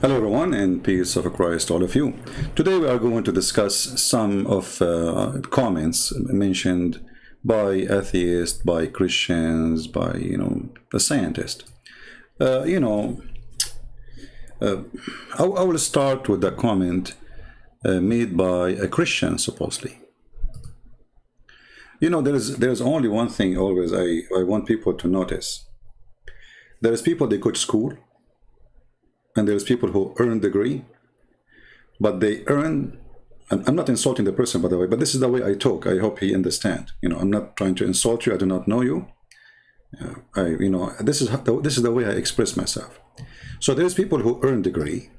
Hello everyone, and peace of Christ all of you. Today we are going to discuss some of comments mentioned by atheists, by Christians, by the scientist. I will start with the comment made by a Christian, supposedly. There's only one thing always I want people to notice. There's people, they go to school, and there's people who earn degree, but they earn, and I'm not insulting the person, by the way, but this is the way I talk. I hope he understand. I'm not trying to insult you. I do not know you. This is the way I express myself. So there's people who earn degree,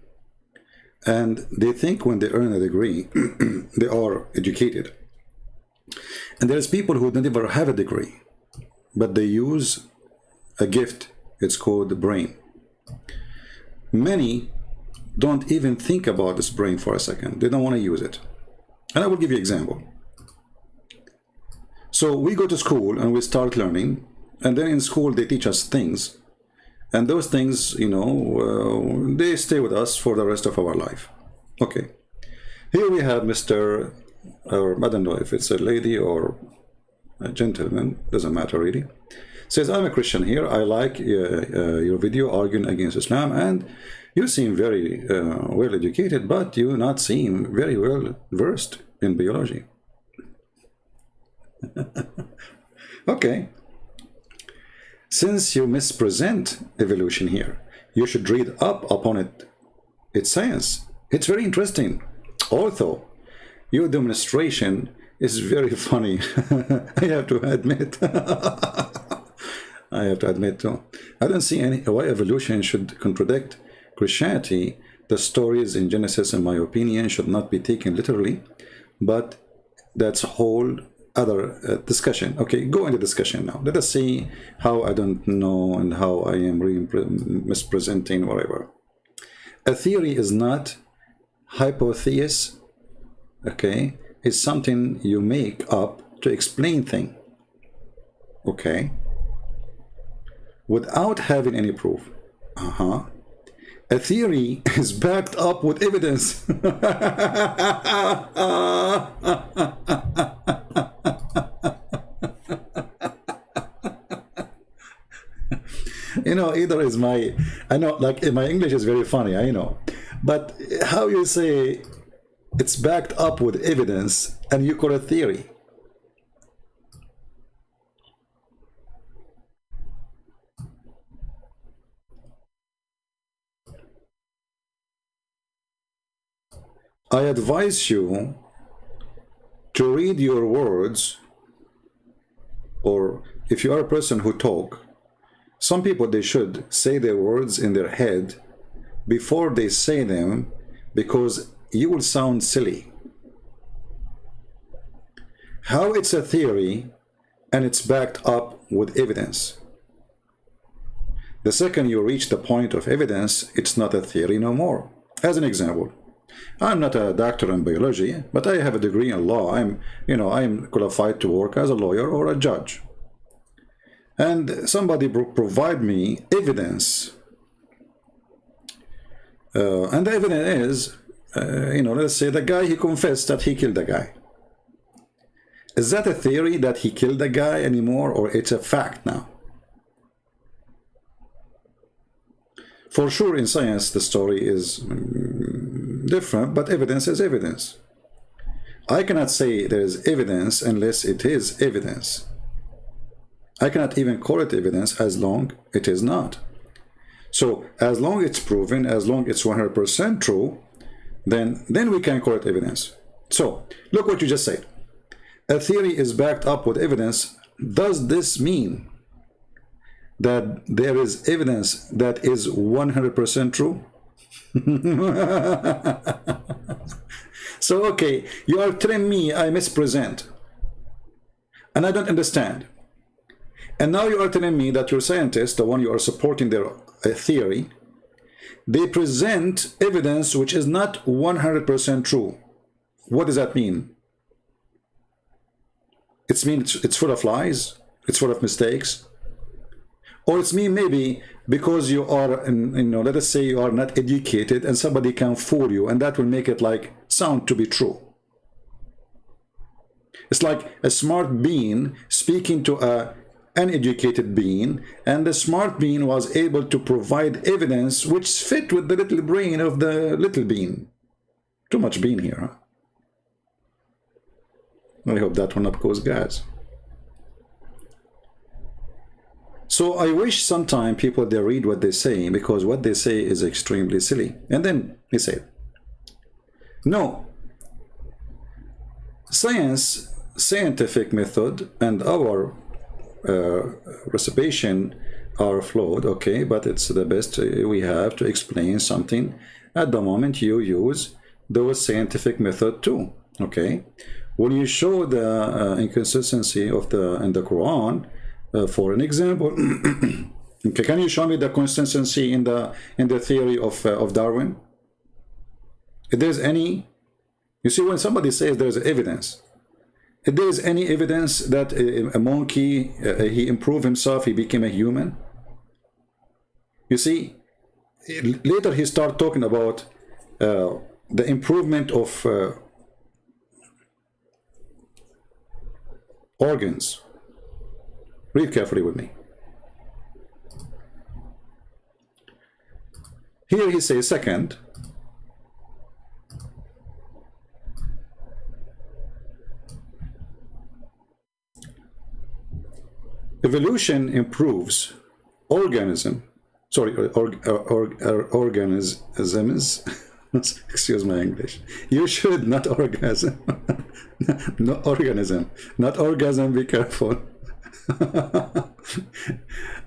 and they think when they earn a degree, they are educated. And there's people who never have a degree, but they use a gift. It's called the brain. Many don't even think about this brain for a second. They don't want to use it. And I will give you an example. So we go to school and we start learning, and then in school they teach us things, and those things, they stay with us for the rest of our life. Okay. Here we have Mr. or I don't know if it's a lady or a gentleman, doesn't matter really. Says, I'm a Christian here. I like your video arguing against Islam, and you seem very well educated, but you not seem very well versed in biology. Okay. Since you mispresent evolution here, you should read up upon it. It's science. It's very interesting. Although your demonstration is very funny. I have to admit. I have to admit too. I don't see why evolution should contradict Christianity. The stories in Genesis, in my opinion, should not be taken literally, but that's a whole other discussion. Okay, go into discussion now. Let us see how I don't know and how I am mispresenting whatever. A theory is not hypothesis. Okay, it's something you make up to explain things. Okay, without having any proof. A theory is backed up with evidence. Either is I know, like my English is very funny, I know, but how you say it's backed up with evidence and you call it theory? I advise you to read your words, or if you are a person who talk, some people, they should say their words in their head before they say them, because you will sound silly. How it's a theory and it's backed up with evidence? The second you reach the point of evidence, it's not a theory no more. As an example, I'm not a doctor in biology, but I have a degree in law. I'm qualified to work as a lawyer or a judge. And somebody provide me evidence. And the evidence is, let's say the guy, he confessed that he killed the guy. Is that a theory that he killed the guy anymore, or it's a fact now? For sure, in science, the story is different, but evidence is evidence. I cannot say there is evidence unless it is evidence. I cannot even call it evidence as long it is not. So as long it's proven, as long it's 100% true, then we can call it evidence. So look what you just said. A theory is backed up with evidence. Does this mean that there is evidence that is 100% true? So, okay, you are telling me I mispresent, and I don't understand. And now you are telling me that your scientists, the one you are supporting their theory, they present evidence which is not 100% true. What does that mean? It means it's full of lies, it's full of mistakes. Or it's me maybe because you are, let us say you are not educated and somebody can fool you, and that will make it like sound to be true. It's like a smart being speaking to a uneducated being, and the smart being was able to provide evidence which fit with the little brain of the little being. Too much bean here, huh? I hope that will not cause gas. So I wish sometime people, they read what they say, because what they say is extremely silly. And then he said, no, scientific method and our recitation are flawed, okay, but it's the best we have to explain something. At the moment you use those scientific method too, okay. When you show the inconsistency of in the Quran, for an example, okay, can you show me the consistency in the theory of Darwin? If there's any, you see, when somebody says there's evidence, if there is any evidence that a monkey he improved himself, he became a human, you see, later he start talking about the improvement of organs. Read carefully with me. Here he says, second, evolution improves organisms. Excuse my English. You should not orgasm. No organism, not orgasm. Be careful.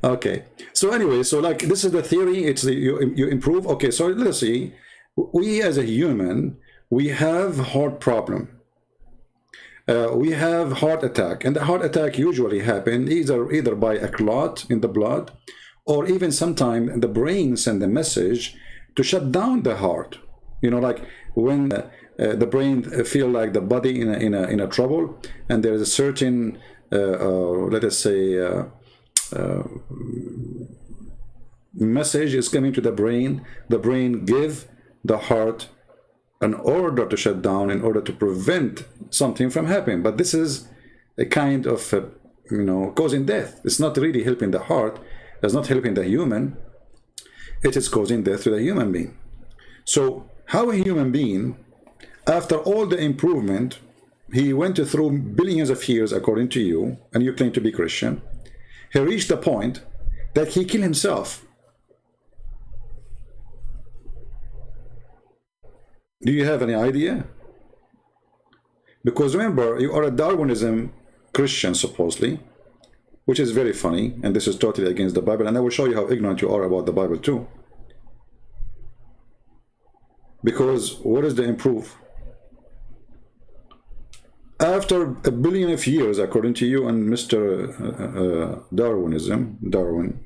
Okay. So anyway, so like this is the theory. It's the, you improve. Okay. So let's see. We as a human, we have heart problem. We have heart attack, and the heart attack usually happen either by a clot in the blood, or even sometimes the brain send a message to shut down the heart. You know, like when the brain feel like the body in a trouble, and there is a certain let us say message is coming to the brain give the heart an order to shut down in order to prevent something from happening. But this is a kind of causing death. It's not really helping the heart, it's not helping the human, it is causing death to the human being. So how a human being, after all the improvement, he went through billions of years according to you, and you claim to be Christian, he reached the point that he killed himself. Do you have any idea? Because remember, you are a Darwinism Christian, supposedly, which is very funny, and this is totally against the Bible, and I will show you how ignorant you are about the Bible too. Because what is the improve? After a billion of years, according to you and Mr. Darwin,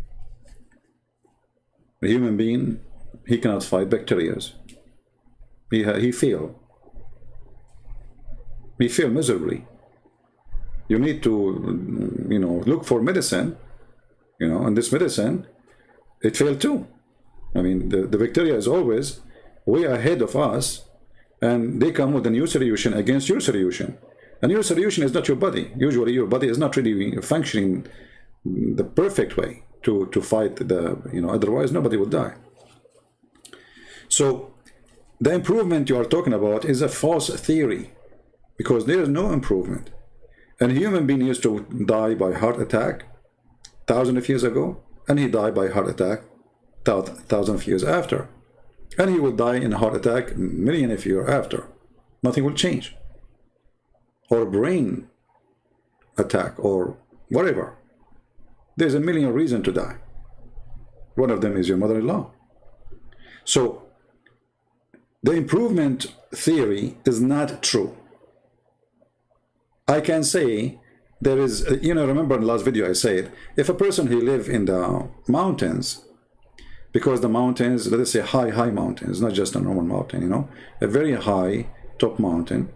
a human being, he cannot fight bacteria. He failed. He failed miserably. You need to, look for medicine, and this medicine, it failed too. I mean, the bacteria is always way ahead of us, and they come with a new solution against your solution. And your solution is not your body. Usually your body is not really functioning the perfect way to fight otherwise nobody will die. So the improvement you are talking about is a false theory, because there is no improvement. And a human being used to die by heart attack thousands of years ago, and he died by heart attack thousands of years after. And he will die in a heart attack millions of years after. Nothing will change. Or brain attack, or whatever. There's a million reasons to die. One of them is your mother-in-law. So the improvement theory is not true. I can say there is, remember in the last video I said, if a person who live in the mountains, because the mountains, let us say high mountains, not just a normal mountain, a very high top mountain,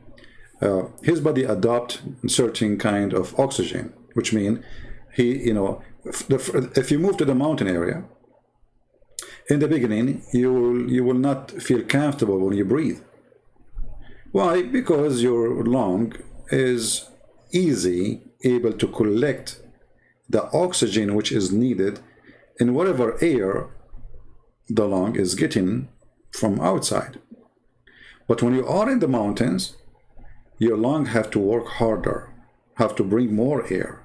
his body adopt certain kind of oxygen, which means if you move to the mountain area, in the beginning, you will not feel comfortable when you breathe. Why? Because your lung is able to collect the oxygen which is needed in whatever air the lung is getting from outside. But when you are in the mountains, your lung have to work harder, have to bring more air.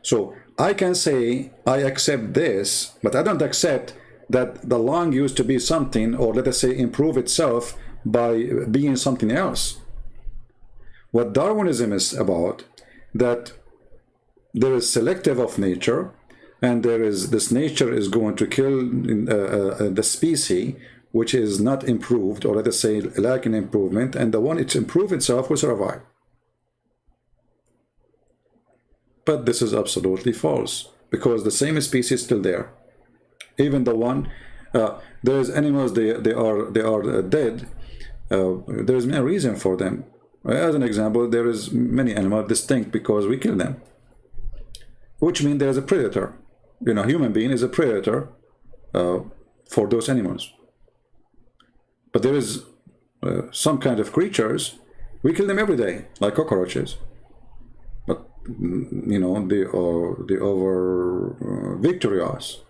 So I can say I accept this, but I don't accept that the lung used to be something, or let us say improve itself by being something else. What Darwinism is about, that there is selective of nature, and there is this nature is going to kill the species which is not improved, or let us say lacking improvement, and the one it's improved itself will survive. But this is absolutely false, because the same species is still there. Even the one, there's animals, they are dead. There's no reason for them. As an example, there is many animals distinct because we kill them, which means there's a predator. Human being is a predator for those animals. But there is some kind of creatures, we kill them every day, like cockroaches. But they are victorious.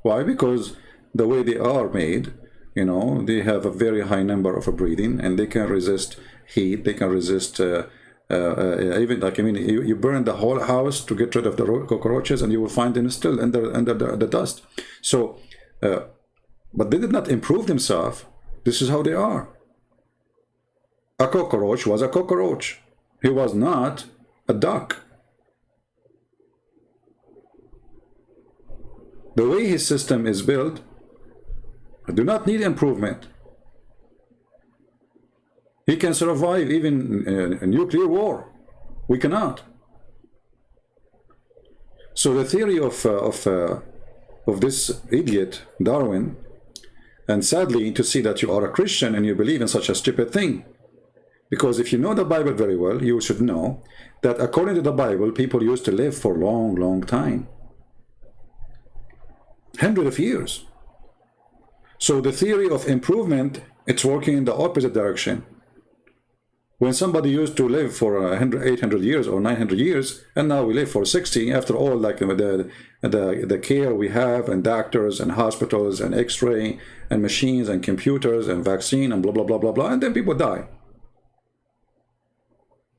Why? Because the way they are made, they have a very high number of breathing, and they can resist heat. They can resist even you burn the whole house to get rid of the cockroaches, and you will find them still under the dust. So, but they did not improve themselves. This is how they are. A cockroach was a cockroach. He was not a duck. The way his system is built, I do not need improvement. He can survive even a nuclear war. We cannot. So the theory of this idiot, Darwin, and sadly to see that you are a Christian and you believe in such a stupid thing. Because if you know the Bible very well, you should know that according to the Bible, people used to live for a long, long time. Hundreds of years. So the theory of improvement, it's working in the opposite direction. When somebody used to live for 800 years or 900 years, and now we live for 60, after all, like the care we have, and doctors and hospitals and x-ray and machines and computers and vaccine and blah, blah, blah, blah, blah, and then people die.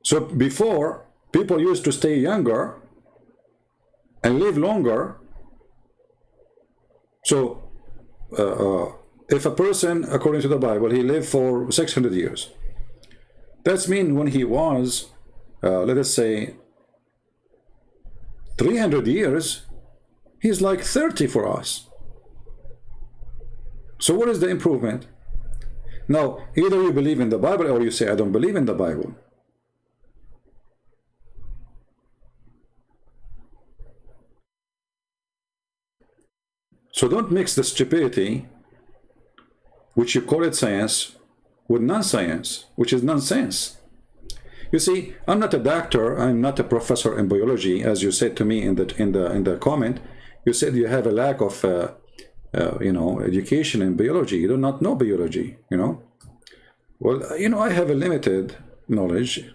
So before, people used to stay younger and live longer. So if a person, according to the Bible, he lived for 600 years, that means when he was, let us say, 300 years, he's like 30 for us. So what is the improvement? Now, either you believe in the Bible or you say, I don't believe in the Bible. So don't mix the stupidity, which you call it science, with non-science, which is nonsense. You see, I'm not a doctor, I'm not a professor in biology, as you said to me in the comment. You said you have a lack of education in biology. You do not know biology, Well, I have a limited knowledge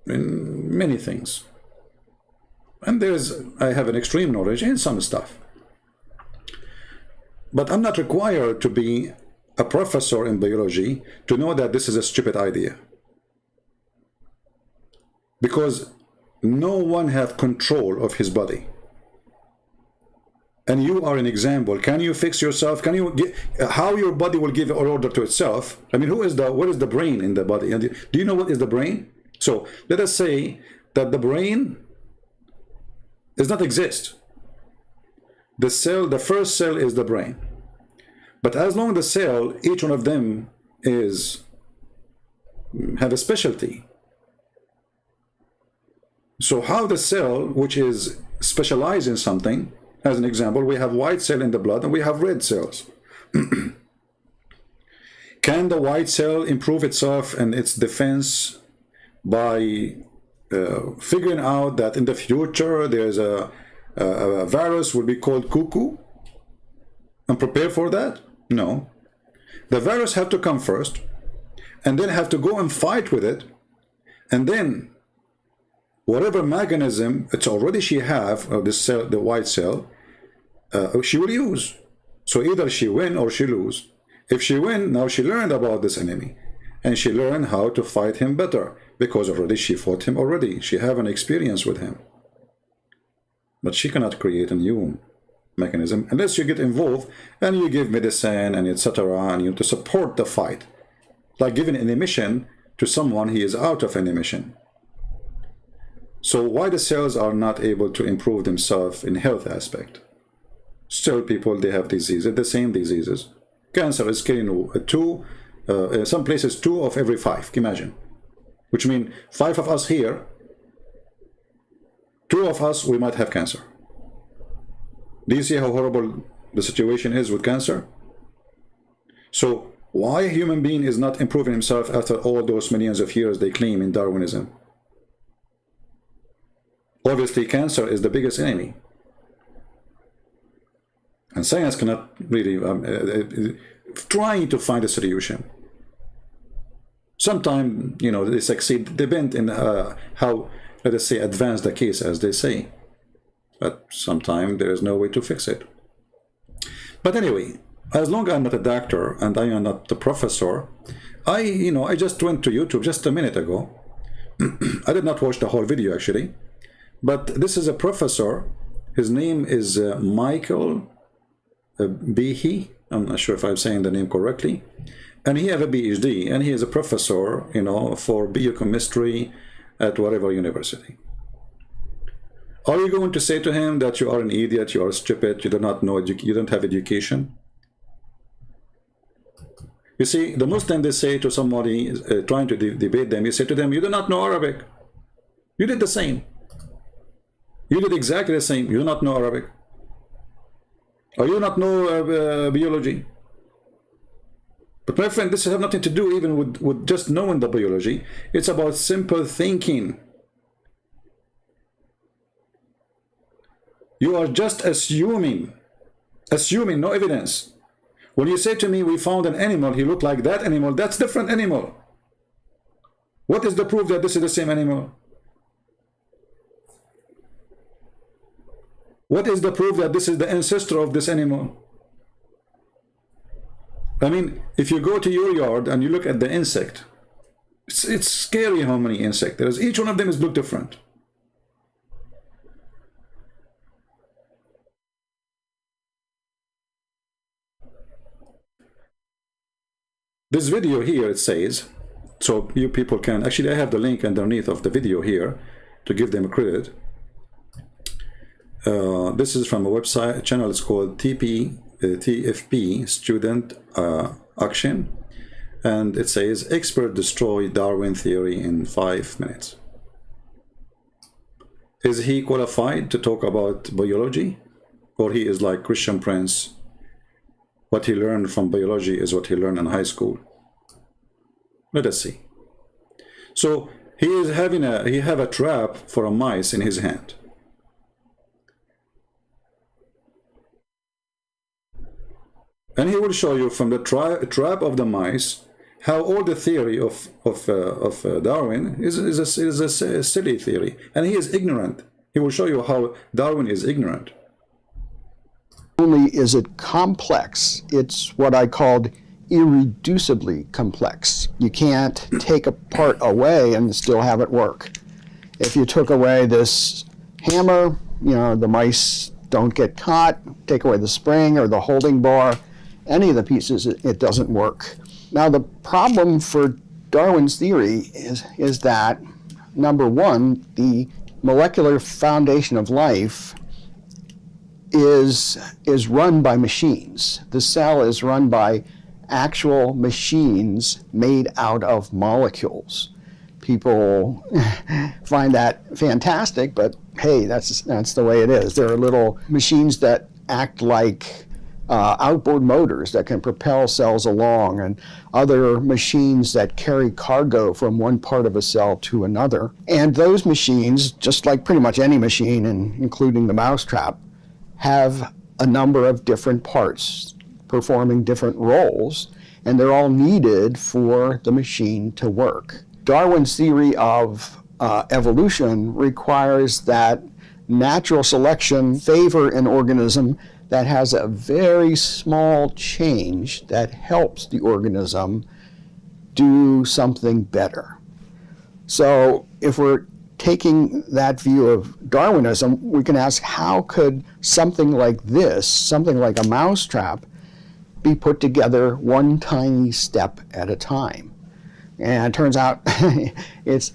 in many things. And I have an extreme knowledge in some stuff. But I'm not required to be a professor in biology to know that this is a stupid idea. Because no one has control of his body. And you are an example. Can you fix yourself? Can you how your body will give an order to itself? I mean, what is the brain in the body? Do you know what is the brain? So let us say that the brain does not exist. The first cell is the brain. But as long as the cell, each one of them have a specialty. So how the cell, which is specialized in something, as an example, we have white cell in the blood and we have red cells. Can the white cell improve itself and its defense by figuring out that in the future there's a a virus will be called cuckoo and prepare for that? No. The virus have to come first, and then have to go and fight with it, and then whatever mechanism it's already she have of this cell, the white cell, she will use. So either she win or she lose. If she win, now she learned about this enemy, and she learned how to fight him better, because already she fought him already. She have an experience with him. But she cannot create a new mechanism unless you get involved and you give medicine and etc. and you to support the fight, like giving an emission to someone he is out of an emission. So why the cells are not able to improve themselves in health aspect? Still people, they have diseases, the same diseases. Cancer is killing some places 2 of every 5, imagine, which means 5 of us here, 2 of us, we might have cancer. Do you see how horrible the situation is with cancer? So why a human being is not improving himself after all those millions of years they claim in Darwinism? Obviously cancer is the biggest enemy, and science cannot really trying to find a solution. Sometimes, you know, they succeed, depend in how, let us say, advance the case, as they say. But sometimes there is no way to fix it. But anyway, as long as I'm not a doctor and I am not a professor, I just went to YouTube just a minute ago. I did not watch the whole video actually, but this is a professor. His name is Michael Behe. I'm not sure if I'm saying the name correctly. And he has a PhD, and he is a professor, you know, for biochemistry at whatever university. Are you going to say to him that you are an idiot, you are stupid, you do not know, you don't have education? You see, the Muslim, they say to somebody trying to debate them, you say to them, you do not know Arabic. You did the same. You did exactly the same. You do not know Arabic. Or you do not know biology. But my friend, this has nothing to do even with just knowing the biology. It's about simple thinking. You are just assuming, no evidence. When you say to me, we found an animal, he looked like that animal, that's different animal. What is the proof that this is the same animal? What is the proof that this is the ancestor of this animal? I mean, if you go to your yard and you look at the insect, it's scary how many insects there is. Each one of them look different. This video here, it says, so you people can, actually I have the link underneath of the video here to give them credit. This is from a website, channel, it's called TFP, Student Action, and it says, expert destroy Darwin theory in 5 minutes. Is he qualified to talk about biology? Or he is like Christian Prince? What he learned from biology is what he learned in high school. Let us see. So he is having he have a trap for a mice in his hand. And he will show you from the trap of the mice how all the theory of Darwin is a silly theory, and he is ignorant. He will show you how Darwin is ignorant. Only is it complex, it's what I called irreducibly complex. You can't take a part away and still have it work. If you took away this hammer, you know, the mice don't get caught. Take away the spring or the holding bar, any of the pieces, it doesn't work. Now the problem for Darwin's theory is that, number one, the molecular foundation of life is run by machines. The cell is run by actual machines made out of molecules. People find that fantastic, but hey, that's the way it is. There are little machines that act like outboard motors that can propel cells along, and other machines that carry cargo from one part of a cell to another. And those machines, just like pretty much any machine, including the mousetrap, have a number of different parts performing different roles, and they're all needed for the machine to work. Darwin's theory of evolution requires that natural selection favor an organism that has a very small change that helps the organism do something better. So if we're taking that view of Darwinism, we can ask, how could something like this, something like a mousetrap, be put together one tiny step at a time? And it turns out it's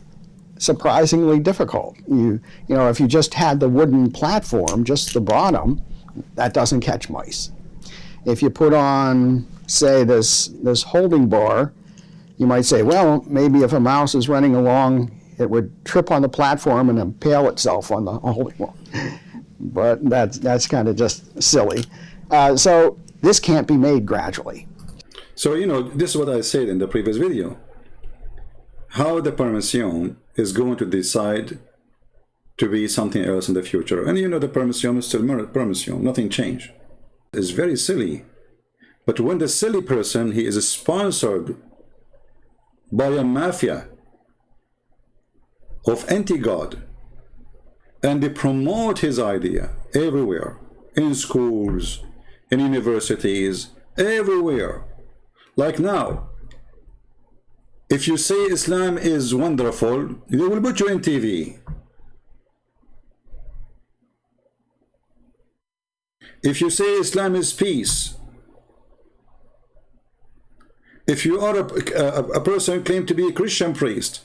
surprisingly difficult. You know, if you just had the wooden platform, just the bottom, that doesn't catch mice. If you put on, say, this holding bar, you might say, well, maybe if a mouse is running along, it would trip on the platform and impale itself on the holding bar. But that's kind of just silly. So this can't be made gradually. So, you know, this is what I said in the previous video. How the permission is going to decide to be something else in the future. And you know, the permission is still permission, nothing changed. It's very silly. But when the silly person, he is sponsored by a mafia of anti-God, and they promote his idea everywhere, in schools, in universities, everywhere. Like now, if you say Islam is wonderful, they will put you in TV. If you say Islam is peace, if you are a person who claims to be a Christian priest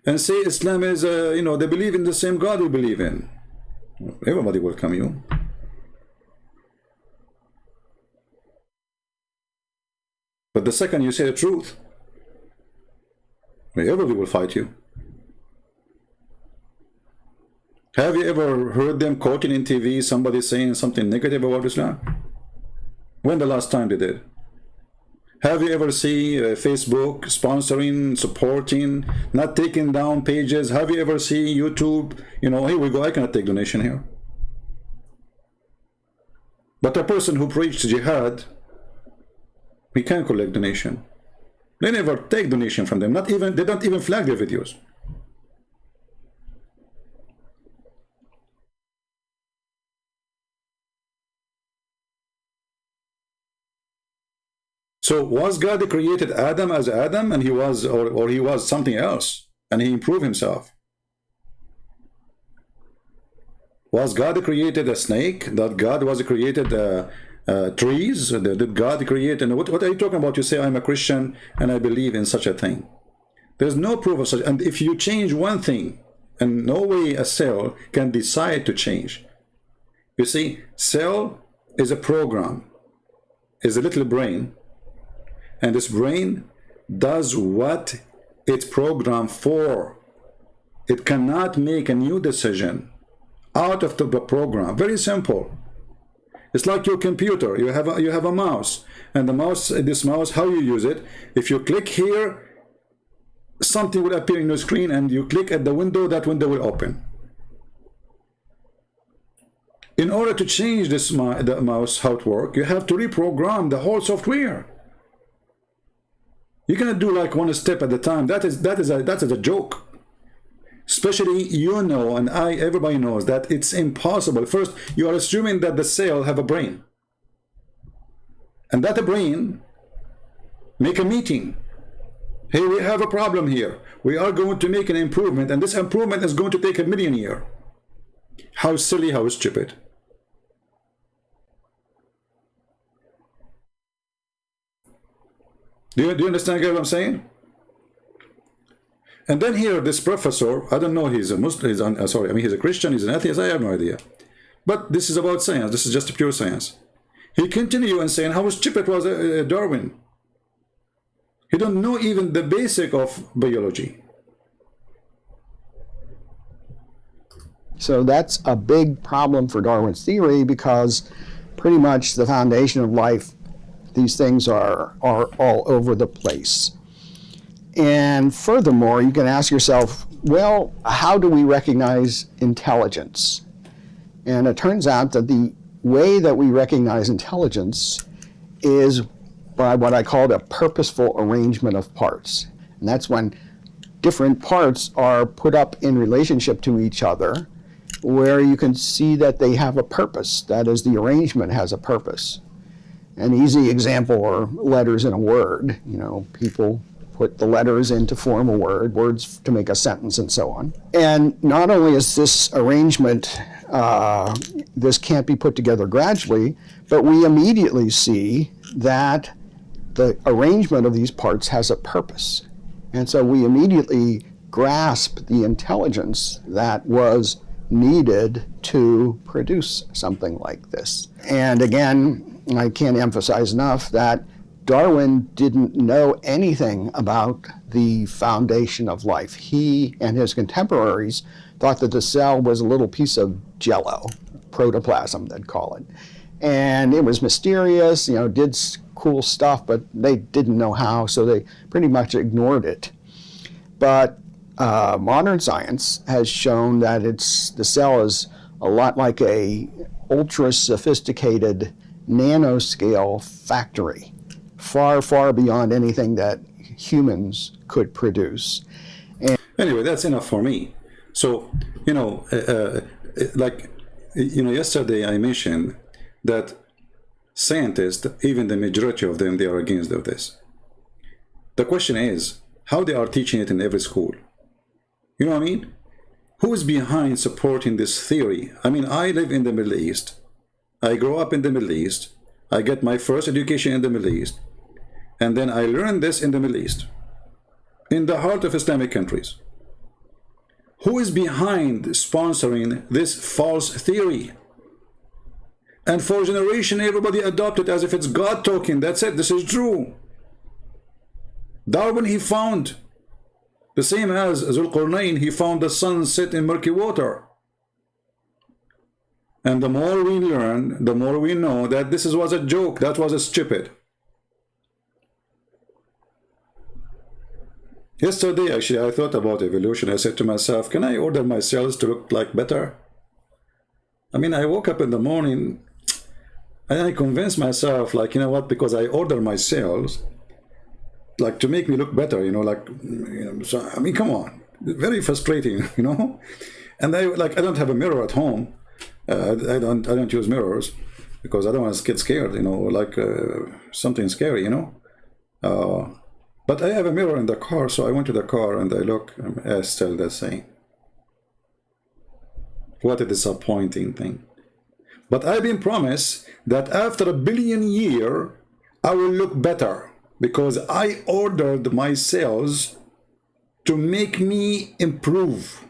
and say Islam is, you know, they believe in the same God we believe in, everybody will welcome you. But the second you say the truth, everybody will fight you. Have you ever heard them quoting in TV somebody saying something negative about Islam? When the last time they did? Have you ever seen Facebook sponsoring, supporting, not taking down pages? Have you ever seen YouTube, you know, here we go, I cannot take donation here. But a person who preached jihad, we can collect donation. They never take donation from them, not even, they don't even flag their videos. So was God that created Adam as Adam, and he was, or he was something else, and he improved himself? Was God that created a snake? That God was created trees? Did God create? And what are you talking about? You say I'm a Christian and I believe in such a thing. There's no proof of such. And if you change one thing, and no way a cell can decide to change. You see, cell is a program, is a little brain. And this brain does what it's programmed for. It cannot make a new decision out of the program. Very simple. It's like your computer. You have a mouse, and the mouse, this mouse, how you use it? If you click here, something will appear in your screen, and you click at the window, that window will open. In order to change this the mouse how it works, you have to reprogram the whole software. You cannot do like one step at a time. That is a joke. Especially, you know, and everybody knows that it's impossible. First, you are assuming that the cell have a brain, and that the brain make a meeting. Hey, we have a problem here. We are going to make an improvement, and this improvement is going to take 1,000,000 years. How silly, how stupid. Do you understand what I'm saying? And then here, this professor, I don't know, he's a Muslim, he's a Christian, he's an atheist, I have no idea. But this is about science, this is just pure science. He continued and saying how stupid was Darwin. He don't know even the basic of biology. So that's a big problem for Darwin's theory, because pretty much the foundation of life. These things are all over the place. And furthermore, you can ask yourself, well, how do we recognize intelligence? And it turns out that the way that we recognize intelligence is by what I call a purposeful arrangement of parts. And that's when different parts are put up in relationship to each other, where you can see that they have a purpose. That is, the arrangement has a purpose. An easy example are letters in a word. You know, people put the letters in to form a word, words to make a sentence, and so on. And not only is this arrangement, this can't be put together gradually, but we immediately see that the arrangement of these parts has a purpose. And so we immediately grasp the intelligence that was needed to produce something like this. And again, I can't emphasize enough that Darwin didn't know anything about the foundation of life. He and his contemporaries thought that the cell was a little piece of jello, protoplasm, they'd call it. And it was mysterious, you know, did cool stuff, but they didn't know how, so they pretty much ignored it. But modern science has shown that the cell is a lot like a ultra-sophisticated nanoscale factory, far, far beyond anything that humans could produce. And anyway, that's enough for me. So, you know, yesterday I mentioned that scientists, even the majority of them, they are against of this. The question is, how they are teaching it in every school? You know what I mean? Who is behind supporting this theory? I mean, I live in the Middle East. I grew up in the Middle East. I get my first education in the Middle East. And then I learned this in the Middle East, in the heart of Islamic countries. Who is behind sponsoring this false theory? And for a generation, everybody adopted as if it's God talking. That's it. This is true. Darwin, he found, the same as Zulqarnain, he found the sun set in murky water. And the more we learn, the more we know that this was a joke. That was a stupid. Yesterday, actually, I thought about evolution. I said to myself, can I order my cells to look like better? I mean, I woke up in the morning and I convinced myself, like, you know what, because I order my cells, like, to make me look better, you know, like, you know, so, I mean, come on, very frustrating, you know. And I don't have a mirror at home. I don't use mirrors because I don't want to get scared, you know, like something scary, you know. But I have a mirror in the car, so I went to the car and I look, and still the same. What a disappointing thing. But I've been promised that after 1 billion years, I will look better because I ordered my cells to make me improve.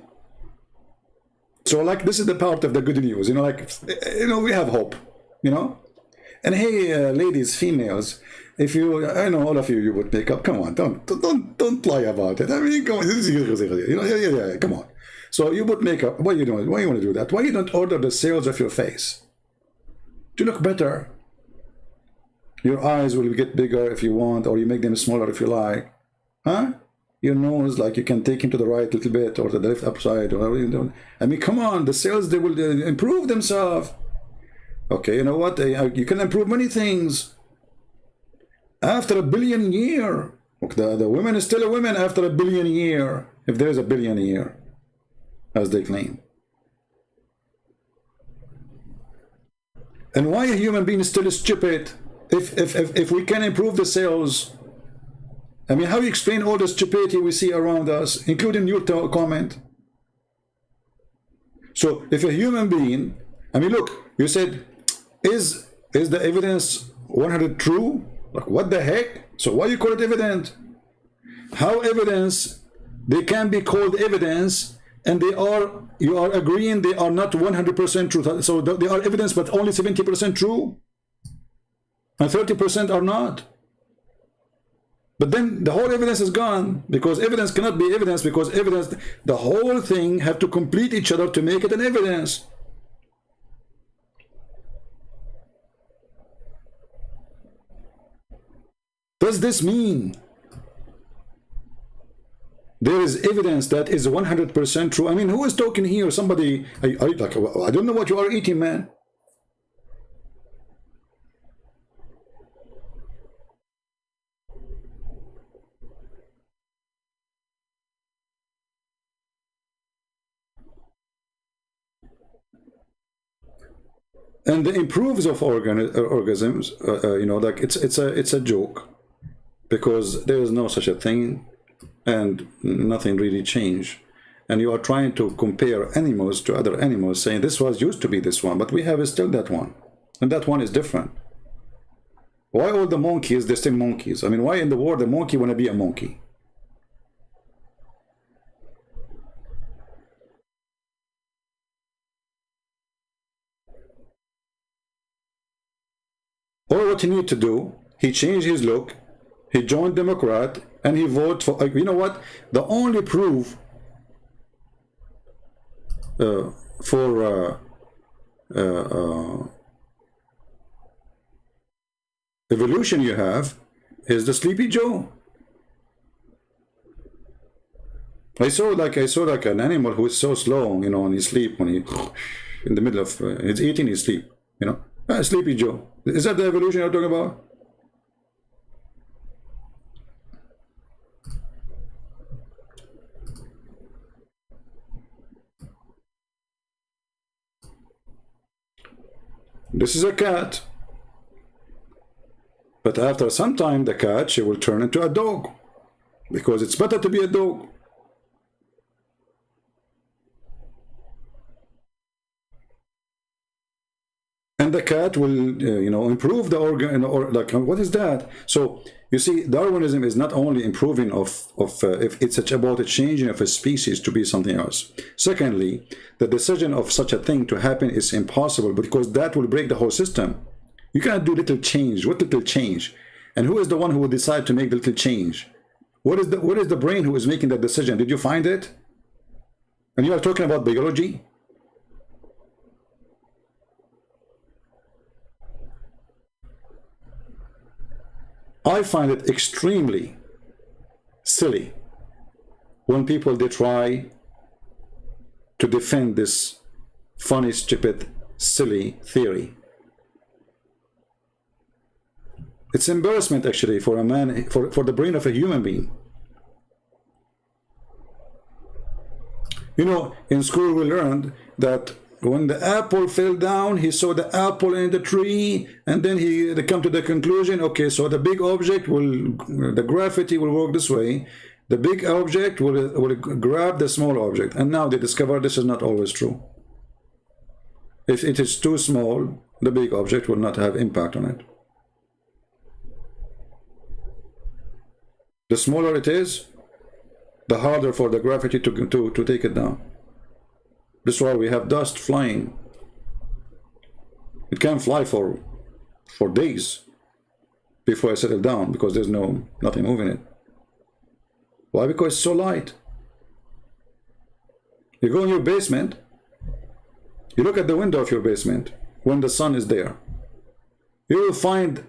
So, like, this is the part of the good news, you know, like, you know, we have hope, you know. And hey, ladies, females, if you, I know all of you, you would make up. Come on, don't lie about it. I mean, come on, you know, yeah, come on. So you would make up. What are you doing? Why you want to do that? Why you don't order the cells of your face to look better? Your eyes will get bigger if you want, or you make them smaller if you like, huh? Your nose, like, you can take him to the right a little bit or to the left upside, or whatever you do. I mean, come on, the cells, they will improve themselves. Okay, you know what? You can improve many things. After 1 billion years, the woman is still a woman after 1 billion years, if there is 1 billion years, as they claim. And why a human being is still stupid if we can improve the cells? I mean, how do you explain all the stupidity we see around us, including your comment? So if a human being, I mean, look, you said, is the evidence 100 true? Like, what the heck? So why you call it evidence? How evidence, they can be called evidence, and you are agreeing they are not 100% true. So they are evidence, but only 70% true, and 30% are not. But then the whole evidence is gone, because evidence cannot be evidence, because evidence, the whole thing have to complete each other to make it an evidence. Does this mean there is evidence that is 100% true? I mean, who is talking here? Somebody, like, I don't know what you are eating, man. And the improves of organisms, you know, like it's a joke, because there is no such a thing, and nothing really changed. And you are trying to compare animals to other animals, saying this was used to be this one, but we have still that one, and that one is different. Why all the monkeys, they're still monkeys? I mean, why in the world the monkey want to be a monkey? Or what he need to do, he changed his look, he joined Democrat, and he voted for, you know what, the only proof for evolution you have is the Sleepy Joe. I saw like an animal who is so slow, you know, in his sleep, when he in the middle of he's eating his sleep, you know. Sleepy Joe. Is that the evolution you're talking about? This is a cat. But after some time, the cat, she will turn into a dog, because it's better to be a dog. And the cat will, you know, improve the organ, or like, what is that? So you see, Darwinism is not only improving if it's about a changing of a species to be something else. Secondly, the decision of such a thing to happen is impossible, because that will break the whole system. You cannot do little change. What little change? And who is the one who will decide to make the little change? What is the brain who is making that decision? Did you find it? And you are talking about biology? I find it extremely silly when people, they try to defend this funny, stupid, silly theory. It's embarrassment, actually, for a man, for the brain of a human being. You know, in school we learned that when the apple fell down, he saw the apple in the tree, and then they come to the conclusion, okay, so the big object the gravity will work this way. The big object will grab the small object. And now they discover this is not always true. If it is too small, the big object will not have impact on it. The smaller it is, the harder for the gravity to take it down. That's why we have dust flying. It can fly for days before it settles down, because there's nothing moving it. Why? Because it's so light. You go in your basement, you look at the window of your basement when the sun is there. You will find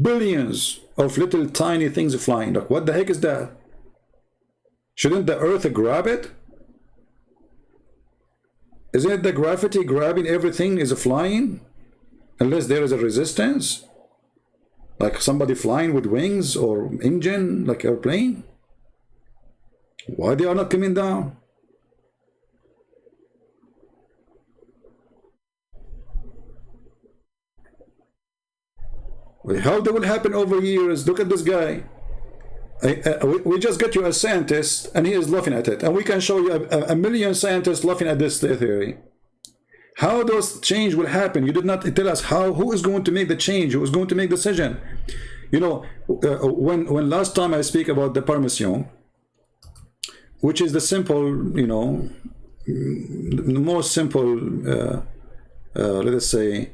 billions of little tiny things flying. Like, what the heck is that? Shouldn't the earth grab it? Isn't it the gravity grabbing everything is flying? Unless there is a resistance? Like somebody flying with wings or engine, like airplane? Why they are not coming down? How that will happen over years? Look at this guy. We just got you a scientist, and he is laughing at it. And we can show you a million scientists laughing at this theory. How those change will happen? You did not tell us how. Who is going to make the change? Who is going to make the decision? You know, when last time I speak about the permission, which is the simple, you know, the most simple, let us say,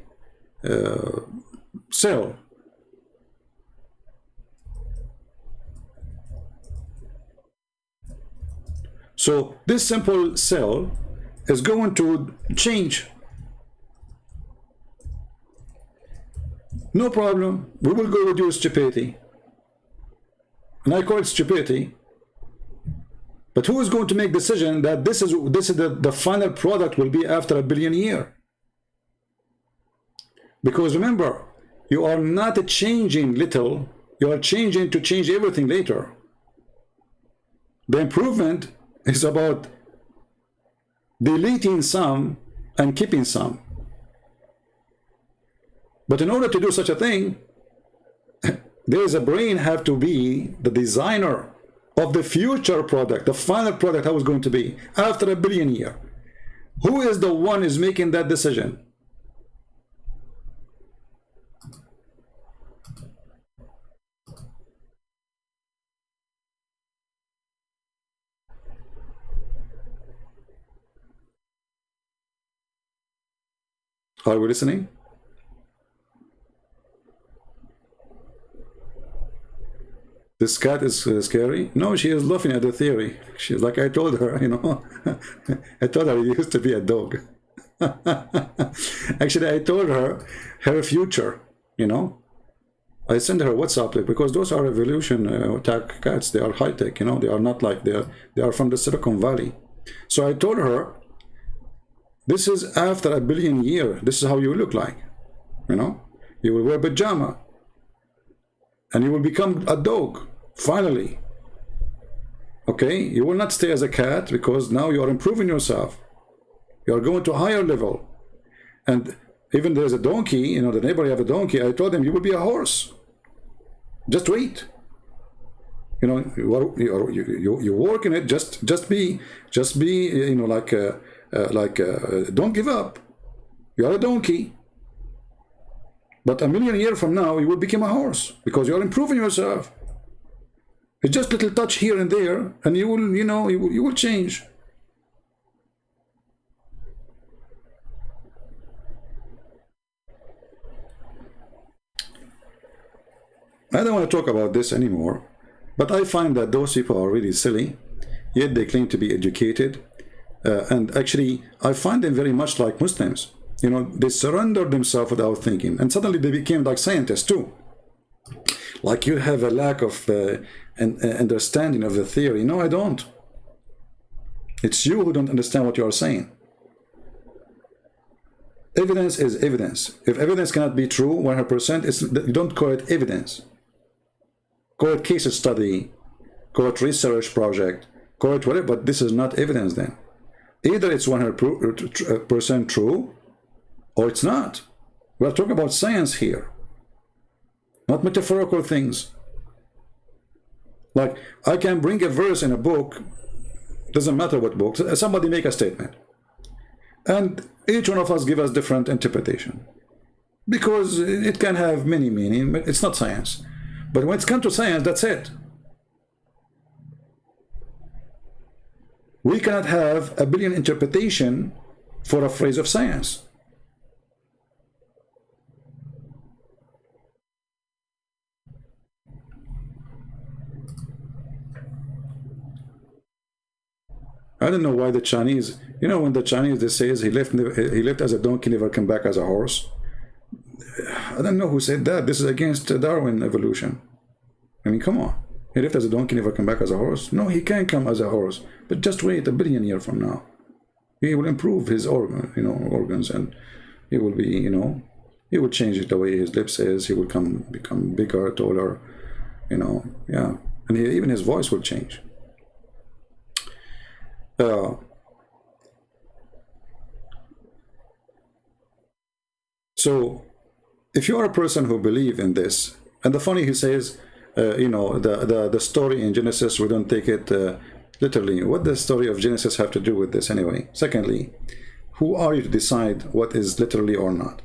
cell. So this simple cell is going to change. No problem. We will go with your stupidity. And I call it stupidity. But who is going to make decision that this is the final product will be after 1 billion years? Because remember, you are not changing little, you are changing to change everything later. The improvement is about deleting some and keeping some. But in order to do such a thing, there is a brain have to be the designer of the future product, the final product, how it's going to be after 1 billion years. Who is the one is making that decision? Are we listening? This cat is scary. No, she is laughing at the theory. She's like, I told her, you know, I told her it used to be a dog. Actually, I told her her future, you know. I sent her WhatsApp because those are evolution tech cats. They are high tech, you know. They are not like they are from the Silicon Valley. So I told her, this is after 1 billion years. This is how you look like, you know. You will wear pajama, and you will become a dog. Finally, okay, you will not stay as a cat because now you are improving yourself. You are going to a higher level. And even there's a donkey, you know, the neighbor have a donkey. I told him you will be a horse. Just wait. You know, you work in it. Just be, you know, like don't give up. You are a donkey. But 1 million years from now, you will become a horse because you are improving yourself. It's just little touch here and there, and you will, you know, you will change. I don't want to talk about this anymore, but I find that those people are really silly, yet they claim to be educated. And actually, I find them very much like Muslims. You know, they surrender themselves without thinking, and suddenly they became like scientists too. Like you have a lack of understanding of the theory. No, I don't. It's you who don't understand what you are saying. Evidence is evidence. If evidence cannot be true 100%, you don't call it evidence. Call it case study, call it research project, call it whatever, but this is not evidence then. Either it's 100% true, or it's not. We're talking about science here, not metaphorical things. Like, I can bring a verse in a book, doesn't matter what book, somebody make a statement. And each one of us give us different interpretation. Because it can have many meanings, but it's not science. But when it's come to science, that's it. We cannot have 1 billion interpretation for a phrase of science. I don't know why the Chinese, you know, when the Chinese, they say he left as a donkey, never come back as a horse. I don't know who said that. This is against Darwin evolution. I mean, come on. He left as a donkey, never come back as a horse. No, he can come as a horse, but just wait 1 billion years from now. He will improve his organs, and he will be, you know, he will change it the way his lips is. He will become bigger, taller, you know, yeah. And even his voice will change. So if you are a person who believes in this, and the funny he says, you know, the story in Genesis, we don't take it literally. What does the story of Genesis have to do with this anyway? Secondly, who are you to decide what is literally or not?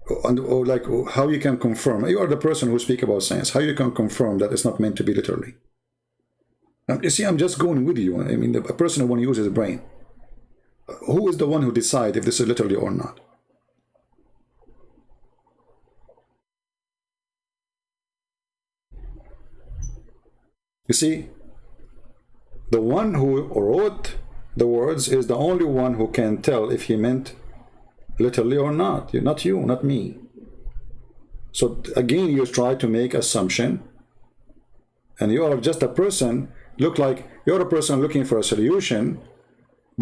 Or like how you can confirm? You are the person who speaks about science. How you can confirm that it's not meant to be literally? You see, I'm just going with you. I mean, a person who wants to use his brain. Who is the one who decides if this is literally or not? You see, the one who wrote the words is the only one who can tell if he meant literally or not. Not you, not me. So again, you try to make assumption, and you are just a person, look like you're a person looking for a solution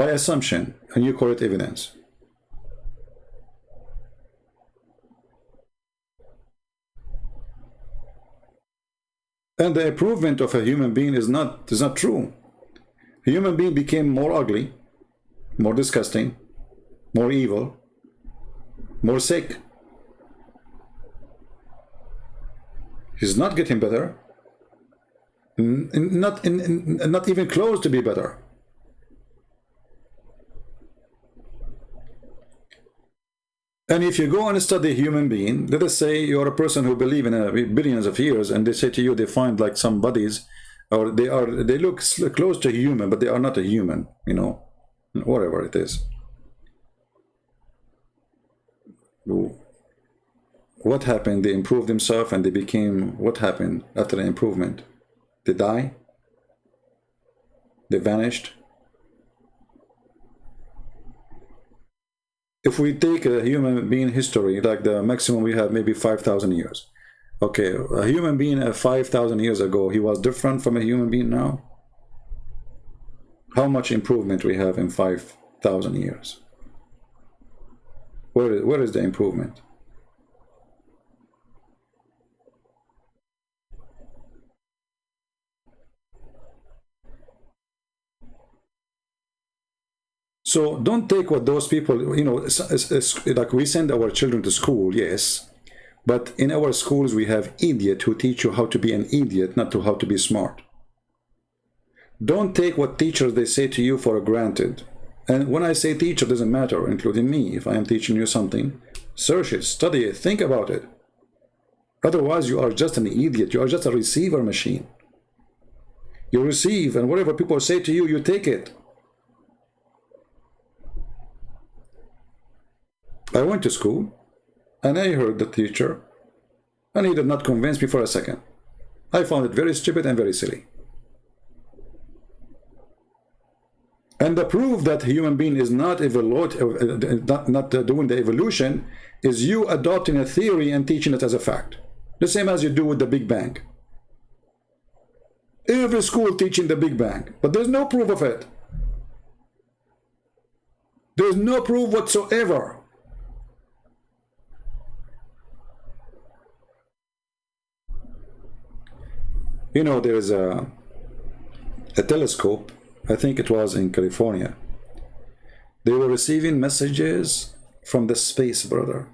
by assumption, and you call it evidence. And the improvement of a human being is not true. A human being became more ugly, more disgusting, more evil, more sick. He's not getting better. Not even close to be better. And if you go and study a human being, let us say you're a person who believe in billions of years, and they say to you they find like some bodies, or they look close to human, but they are not a human, you know, whatever it is. What happened? They improved themselves and they became, what happened after the improvement? They die? They vanished? If we take a human being history, like the maximum we have, maybe 5,000 years. Okay, a human being 5,000 years ago, he was different from a human being now? How much improvement we have in 5,000 years? Where is the improvement? So don't take what those people, you know, it's like we send our children to school, yes, but in our schools we have idiots who teach you how to be an idiot, not to how to be smart. Don't take what teachers they say to you for granted. And when I say teacher, it doesn't matter, including me. If I am teaching you something, search it, study it, think about it. Otherwise, you are just an idiot. You are just a receiver machine. You receive, and whatever people say to you, you take it. I went to school, and I heard the teacher, and he did not convince me for a second. I found it very stupid and very silly. And the proof that a human being is not doing the evolution is you adopting a theory and teaching it as a fact. The same as you do with the Big Bang. Every school teaching the Big Bang, but there's no proof of it. There's no proof whatsoever. You know, there's a telescope, I think it was in California. They were receiving messages from the space, brother.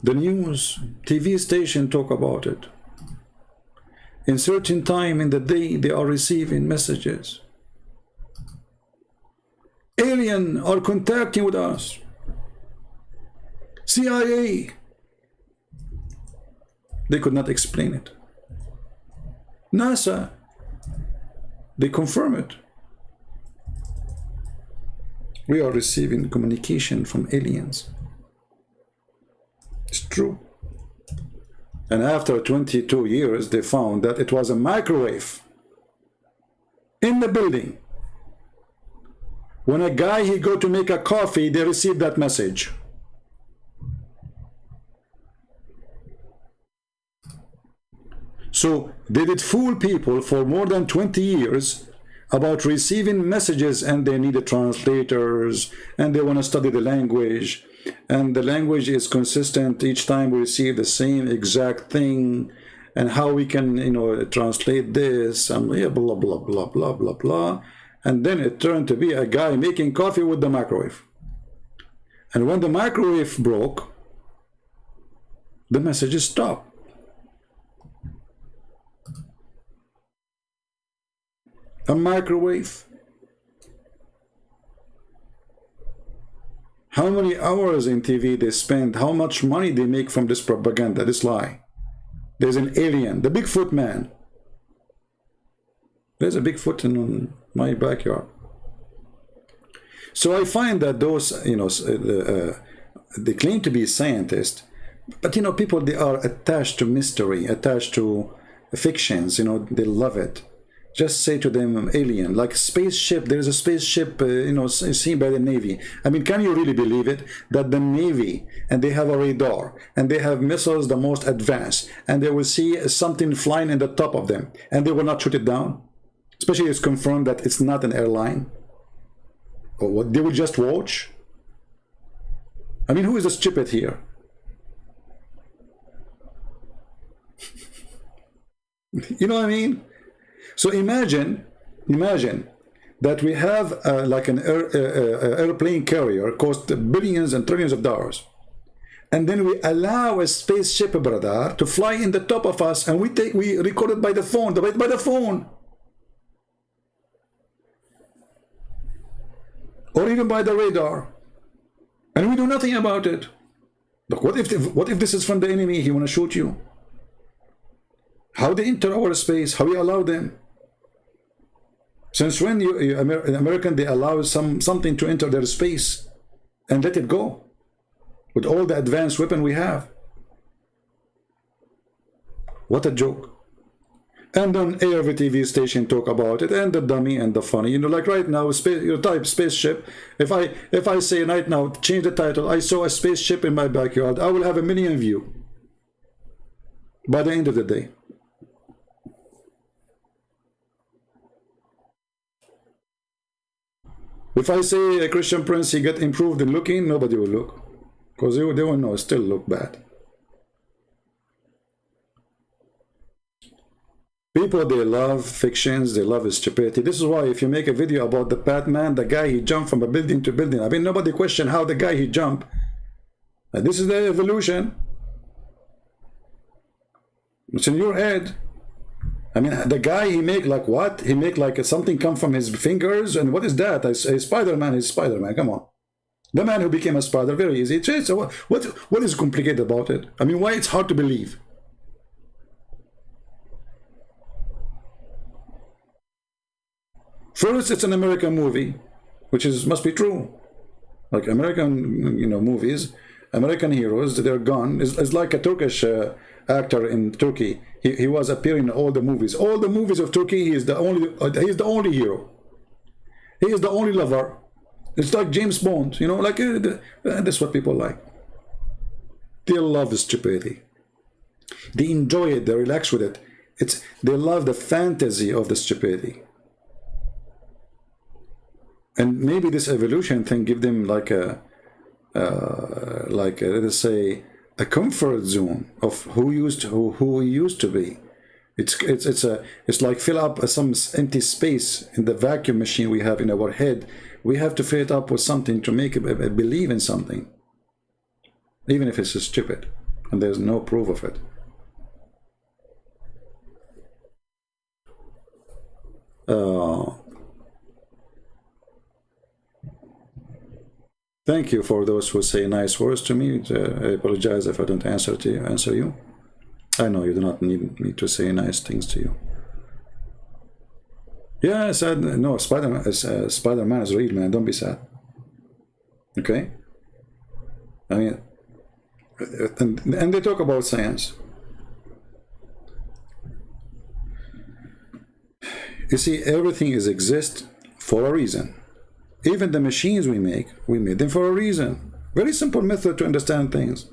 The news, TV station talk about it. In certain time in the day, they are receiving messages. Alien are contacting with us. CIA. They could not explain it. NASA, they confirm it. We are receiving communication from aliens. It's true. And after 22 years, they found that it was a microwave in the building. When a guy, he go to make a coffee, they received that message. So they did fool people for more than 20 years about receiving messages, and they needed translators, and they want to study the language, and the language is consistent each time we receive the same exact thing, and how we can, you know, translate this, and blah, blah, blah, blah, blah, blah, blah. And then it turned to be a guy making coffee with the microwave. And when the microwave broke, the messages stopped. A microwave. How many hours in TV they spend, how much money they make from this propaganda, this lie. There's an alien, the Bigfoot man. There's a Bigfoot in my backyard. So I find that those, you know, they claim to be scientists, but, you know, people, they are attached to mystery, attached to fictions, you know, they love it. just say to them alien, like spaceship. There's a spaceship, you know, seen by the Navy. I mean, can you really believe it? That the Navy, and they have a radar, and they have missiles the most advanced, and they will see something flying in the top of them, and they will not shoot it down? Especially it's confirmed that it's not an airline. Or what? They will just watch? I mean, who is the stupid here? You know what I mean? So imagine that we have like an airplane carrier cost billions and trillions of dollars, and then we allow a spaceship, brother, to fly in the top of us, and we record it by the phone, by the phone, or even by the radar, and we do nothing about it. Look, what if this is from the enemy? He want to shoot you. How they enter our space? How we allow them? Since when American, they allow something to enter their space and let it go with all the advanced weapon we have? What a joke. And on every TV station talk about it, and the dummy and the funny. You know, like right now, you type spaceship. If I say right now, change the title, I saw a spaceship in my backyard, I will have 1 million views by the end of the day. If I say a Christian Prince, he get improved in looking, nobody will look, because they will know, still look bad. People, they love fictions, they love stupidity. This is why if you make a video about the Batman, the guy, he jumped from a building to building. I mean, nobody question how the guy, he jumped. And this is the evolution. It's in your head. I mean, the guy, he make like what? He make like something come from his fingers, and what is that? A Spider-Man is Spider-Man, come on. The man who became a spider, very easy. So what is complicated about it? I mean, why it's hard to believe? First, it's an American movie, which must be true. Like American, you know, movies, American heroes, they're gone. It's like a Turkish actor in Turkey. He was appearing in all the movies. All the movies of Turkey, he's the only hero. He is the only lover. It's like James Bond, you know, like that's what people like. They love stupidity. They enjoy it. They relax with it. They love the fantasy of the stupidity. And maybe this evolution thing give them like let's say a comfort zone of who we used to be. It's like fill up some empty space in the vacuum machine we have in our head. We have to fill it up with something to make it believe in something, even if it's stupid and there's no proof of it. Thank you for those who say nice words to me. I apologize if I don't answer you. I know you do not need me to say nice things to you. Yeah, I said no. Spider-Man is real, man. Don't be sad. Okay. I mean, and they talk about science. You see, everything exists for a reason. Even the machines we made them for a reason. Very simple method to understand things.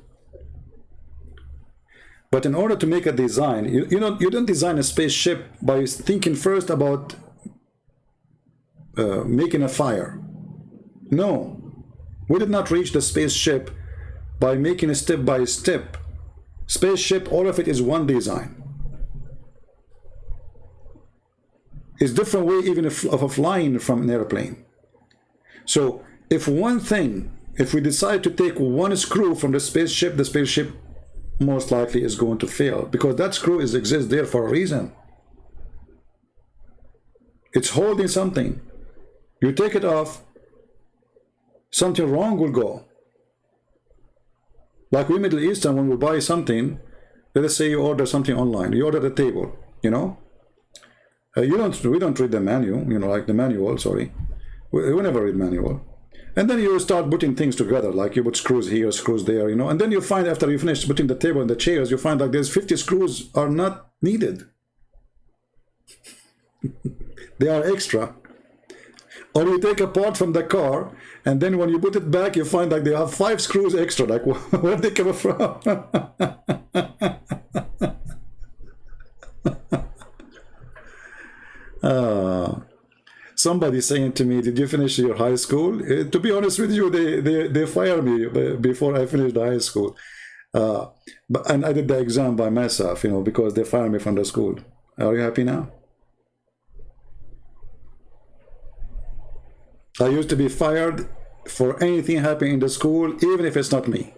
But in order to make a design, you don't design a spaceship by thinking first about making a fire. No, we did not reach the spaceship by making a step-by-step. Spaceship, all of it is one design. It's different way even of flying from an airplane. So if we decide to take one screw from the spaceship most likely is going to fail, because that screw exists there for a reason. It's holding something. You take it off, something wrong will go. Like we Middle Eastern, when we buy something, let us say you order something online, you order the table, you know, we don't read the manual, you know, like the manual, sorry. We never read manual. And then you start putting things together, like you put screws here, screws there, you know, and then you find after you finish putting the table and the chairs, you find like there's 50 screws are not needed. They are extra. Or you take a part from the car, and then when you put it back, you find like they have 5 screws extra. Like, where they come from? Somebody saying to me, did you finish your high school? To be honest with you, they fired me before I finished the high school. And I did the exam by myself, you know, because they fired me from the school. Are you happy now? I used to be fired for anything happening in the school, even if it's not me.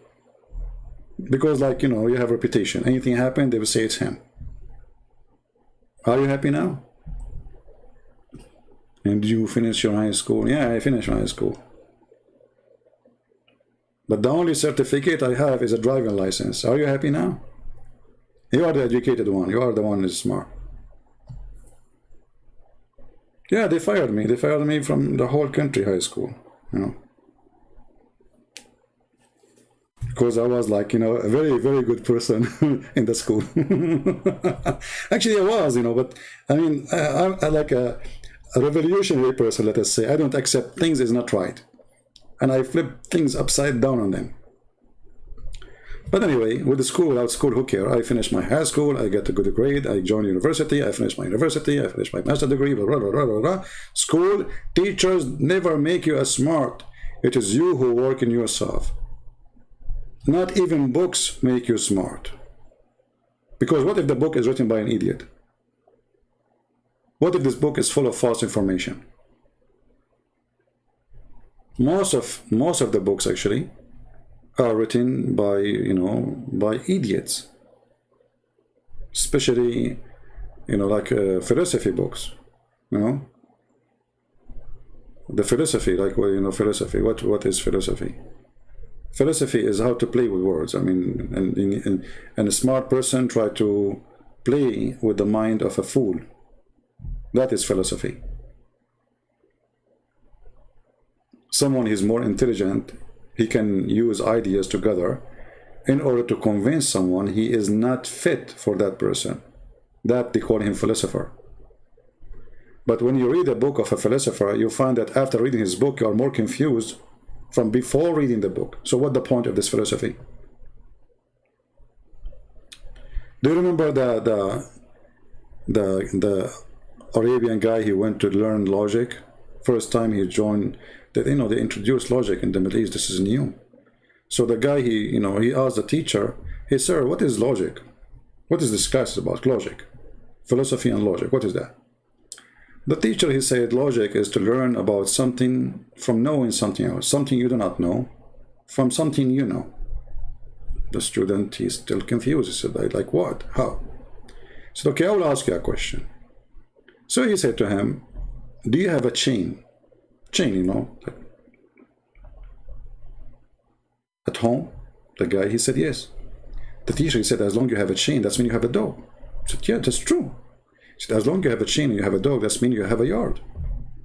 Because, like, you know, you have reputation. Anything happened, they will say it's him. Are you happy now? And did you finish your high school? Yeah, I finished my high school. But the only certificate I have is a driving license. Are you happy now? You are the educated one. You are the one who's smart. Yeah, they fired me. They fired me from the whole country high school, you know. Because I was like, you know, a very, very good person in the school. Actually, I was, you know, but I mean, I'm like a revolutionary person, let us say. I don't accept things is not right. And I flip things upside down on them. But anyway, with the school, without school, who cares? I finished my high school, I get a good grade, I joined university, I finished my university, I finished my master's degree, blah, blah, blah, blah, blah, blah. School, teachers never make you as smart. It is you who work in yourself. Not even books make you smart. Because what if the book is written by an idiot? What if this book is full of false information? Most of the books actually are written by, you know, by idiots, especially, you know, like philosophy books, you know, the philosophy, like, well, you know, philosophy. What is philosophy? Philosophy is how to play with words. I mean, and a smart person try to play with the mind of a fool. That is philosophy. Someone who is more intelligent, he can use ideas together in order to convince someone he is not fit for that person. That they call him philosopher. But when you read a book of a philosopher, you find that after reading his book, you are more confused from before reading the book. So what's the point of this philosophy? Do you remember the Arabian guy, he went to learn logic? First time he joined, you know, they introduced logic in the Middle East. This is new. So the guy, he asked the teacher, hey sir, what is logic? What is this class about? Logic, philosophy and logic, what is that? The teacher, he said, logic is to learn about something from knowing something else, something you do not know, from something you know. The student, he's still confused. He said, like what? How? He said, okay, I will ask you a question. So he said to him, do you have a chain? Chain, you know, at home? The guy, he said, yes. The teacher, he said, as long as you have a chain, that's when you have a dog. He said, yeah, that's true. He said, as long as you have a chain and you have a dog, that's mean you have a yard.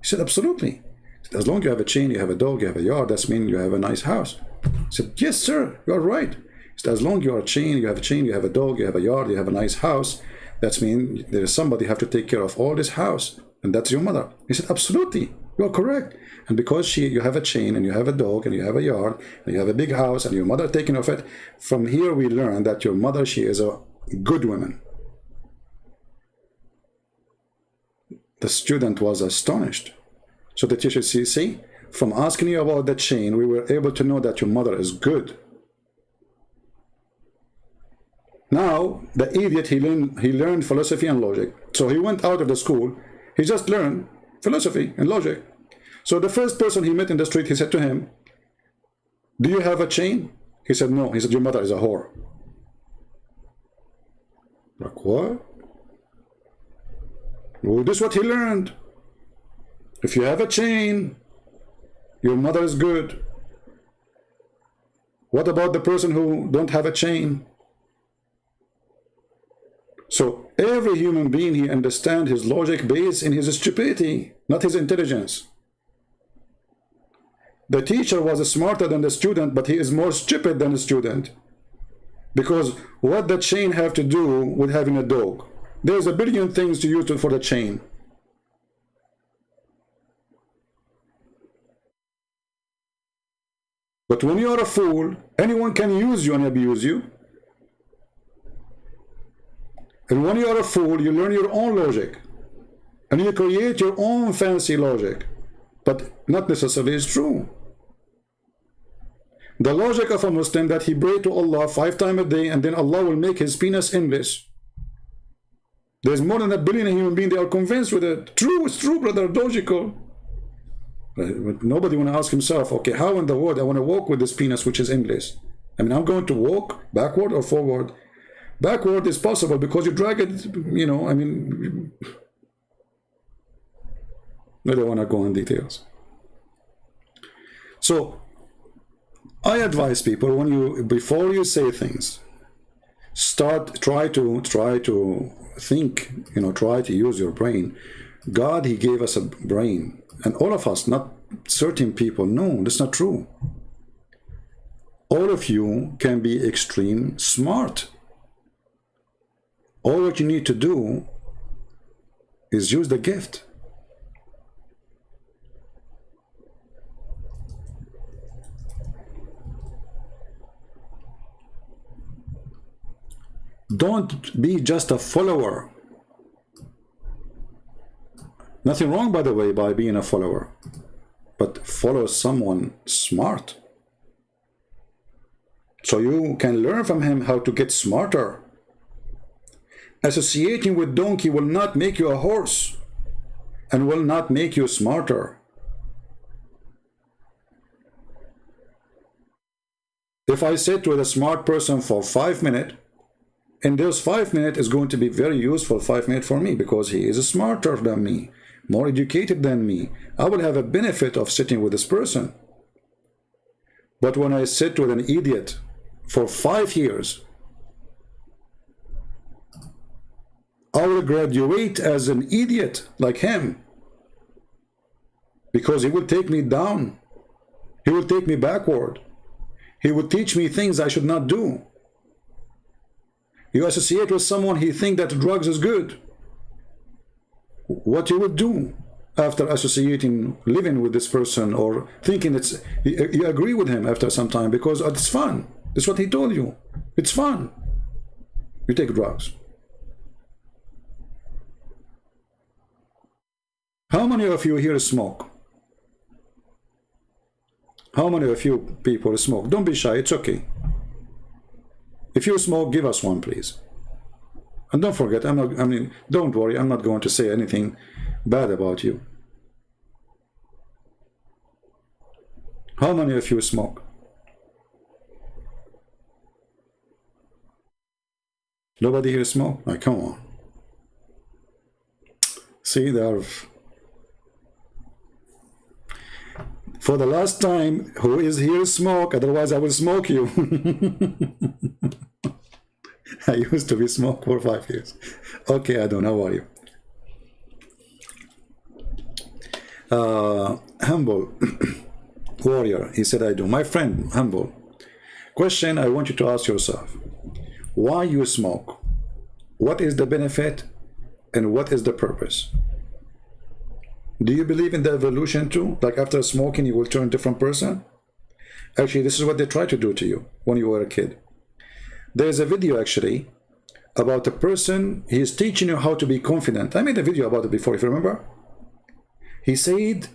He said, absolutely. He said, as long as you have a chain, you have a dog, you have a yard, that's mean you have a nice house. He said, yes, sir, you are right. He said, as long as you are a chain, you have a chain, you have a dog, you have a yard, you have a nice house, that's mean there is somebody have to take care of all this house, and that's your mother. He said, absolutely, you are correct. And because you have a chain and you have a dog and you have a yard and you have a big house and your mother taking of it, from here we learn that your mother, she is a good woman. The student was astonished. So the teacher said, see, from asking you about the chain, we were able to know that your mother is good. Now, the idiot, he learned philosophy and logic. So he went out of the school, he just learned philosophy and logic. So the first person he met in the street, he said to him, do you have a chain? He said, no. He said, your mother is a whore. Like, what? Well, this is what he learned. If you have a chain, your mother is good. What about the person who don't have a chain? So every human being, he understands his logic based in his stupidity, not his intelligence. The teacher was smarter than the student, but he is more stupid than the student. Because what the chain have to do with having a dog? There's a billion things to use for the chain. But when you are a fool, anyone can use you and abuse you. And when you are a fool, you learn your own logic. And you create your own fancy logic. But not necessarily is true. The logic of a Muslim that he pray to Allah 5 times a day and then Allah will make his penis endless. There's more than 1 billion human beings, they are convinced with it. True, it's true, brother, logical. But nobody want to ask himself, okay, how in the world I want to walk with this penis which is endless? I mean, I'm going to walk backward or forward? Backward is possible because you drag it, you know, I mean, I don't want to go in details. So, I advise people, when you, before you say things, try to think, you know, try to use your brain. God, he gave us a brain, and all of us, not certain people. No, that's not true. All of you can be extreme smart. All what you need to do is use the gift. Don't be just a follower. Nothing wrong, by the way, by being a follower. But follow someone smart. So you can learn from him how to get smarter. Associating with donkey will not make you a horse and will not make you smarter. If I sit with a smart person for 5 minutes, and those 5 minutes is going to be very useful 5 minutes for me because he is smarter than me, more educated than me. I will have a benefit of sitting with this person. But when I sit with an idiot for 5 years, I will graduate as an idiot like him because he will take me down. He will take me backward. He will teach me things I should not do. You associate with someone, he think that drugs is good. What you would do after associating, living with this person, or thinking it's, you agree with him after some time because it's fun. That's what he told you. It's fun. You take drugs. How many of you here smoke? How many of you people smoke? Don't be shy, it's okay. If you smoke, give us one, please. And don't forget, don't worry, I'm not going to say anything bad about you. How many of you smoke? Nobody here smoke? Like, come on. See, there are... For the last time, who is here smoke? Otherwise, I will smoke you. I used to be smoked for 5 years. Okay, I don't know. How are you? Humble warrior, he said, I do. My friend, humble. Question I want you to ask yourself. Why you smoke? What is the benefit? And what is the purpose? Do you believe in the evolution too? Like after smoking, you will turn a different person? Actually, this is what they try to do to you when you were a kid. There's a video actually about a person, he is teaching you how to be confident. I made a video about it before, if you remember. He said,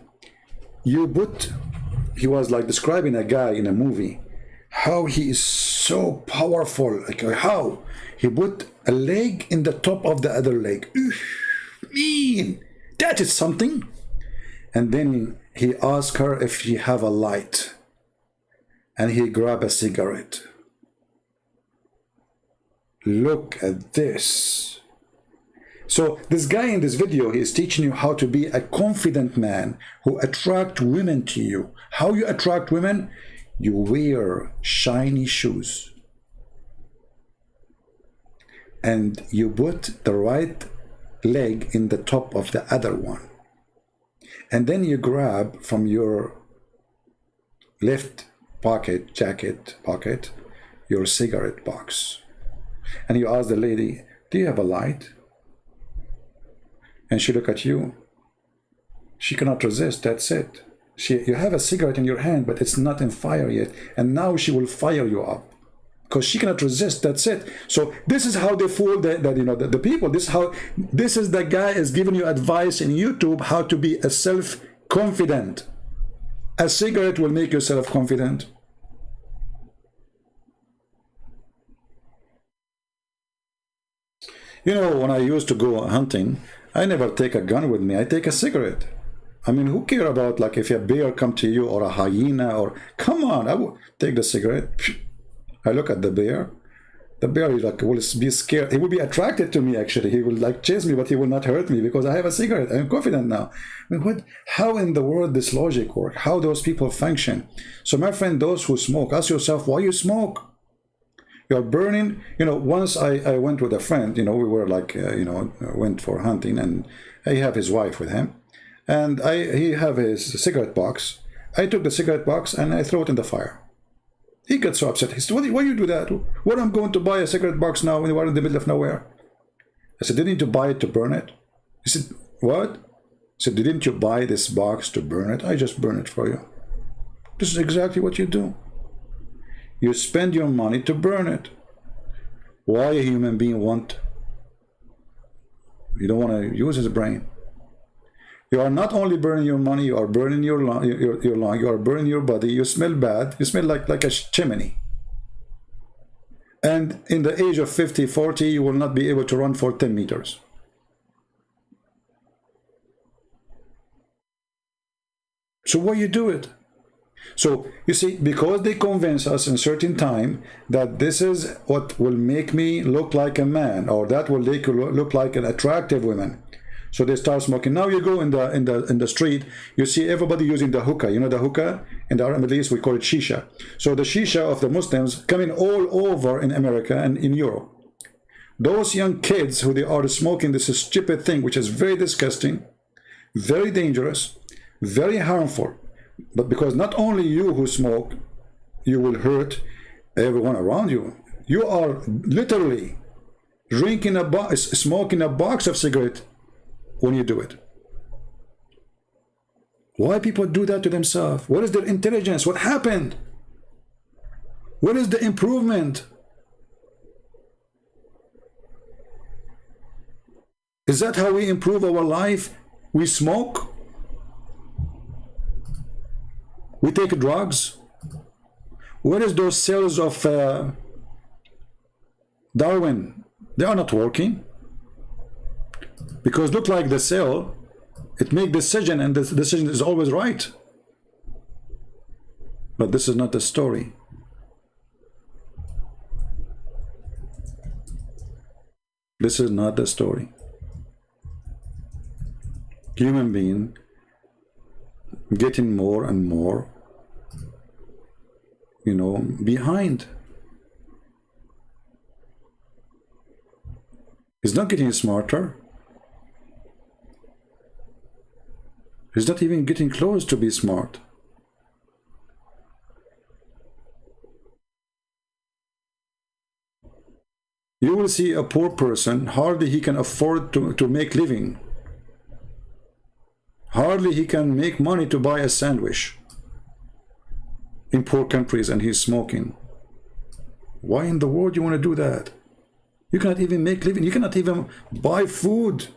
he was like describing a guy in a movie, how he is so powerful, like how he put a leg in the top of the other leg. Man, that is something. And then he asked her if she have a light, and he grabbed a cigarette. Look at this. So this guy in this video, he is teaching you how to be a confident man who attract women to you. How you attract women? You wear shiny shoes. And you put the right leg in the top of the other one. And then you grab from your left jacket pocket, your cigarette box. And you ask the lady, do you have a light? And she look at you. She cannot resist, that's it. You have a cigarette in your hand, but it's not in fire yet, and now she will fire you up because she cannot resist. That's it. So this is how they fool the people. This is the guy is giving you advice in YouTube how to be a self-confident. A cigarette will make you self-confident. You know, when I used to go hunting, I never take a gun with me. I take a cigarette. I mean, who care about, like, if a bear come to you or a hyena or, come on, I will take the cigarette. I look at the bear. The bear is like, will be scared. He will be attracted to me, actually. He will like chase me, but he will not hurt me because I have a cigarette. I'm confident now. I mean, how in the world this logic work? How those people function? So my friend, those who smoke, ask yourself, why you smoke? You're burning. You know, once I went with a friend, you know, we were like, went for hunting, and he have his wife with him. And he have his cigarette box. I took the cigarette box and I throw it in the fire. He got so upset. He said, why you do that? What, I'm going to buy a cigarette box now when you are in the middle of nowhere? I said, didn't you buy it to burn it? He said, what? I said, didn't you buy this box to burn it? I just burn it for you. This is exactly what you do. You spend your money to burn it. Why a human being want? You don't want to use his brain. You are not only burning your money, you are burning your lung, you are burning your body. You smell bad. You smell like a chimney. And in the age of 50, 40, you will not be able to run for 10 meters. So why you do it? So you see, because they convince us in certain time that this is what will make me look like a man, or that will make you look like an attractive woman. So they start smoking. Now you go in the street, you see everybody using the hookah. You know the hookah? In the Arab Middle East, we call it shisha. So the shisha of the Muslims coming all over in America and in Europe. Those young kids who they are smoking this stupid thing, which is very disgusting, very dangerous, very harmful. But because not only you who smoke, you will hurt everyone around you. You are literally drinking a box, smoking a box of cigarette when you do it. Why people do that to themselves? What is their intelligence? What happened? What is the improvement? Is that how we improve our life? We smoke? We take drugs? Where is those cells of Darwin? They are not working. Because look like the cell, it makes decision, and the decision is always right. But this is not the story. This is not the story. Human being getting more and more, behind. He's not getting smarter. He's not even getting close to be smart. You will see a poor person, hardly he can afford to make living. Hardly he can make money to buy a sandwich in poor countries, and he's smoking. Why in the world you want to do that? You cannot even make living. You cannot even buy food.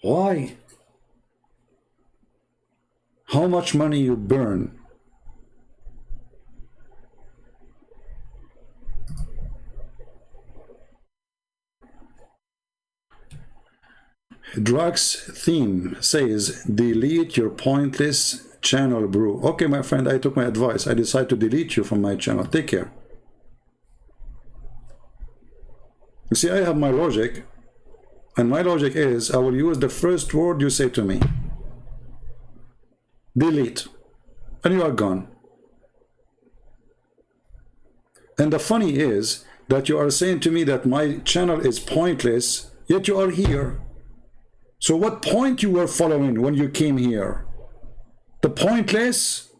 Why? How much money you burn? Drugs theme says, delete your pointless channel, bro. Okay, my friend, I took my advice. I decided to delete you from my channel. Take care. You see, I have my logic, and my logic is I will use the first word you say to me. Delete. And you are gone. And the funny is that you are saying to me that my channel is pointless, yet you are here. So what point you were following when you came here? The pointless?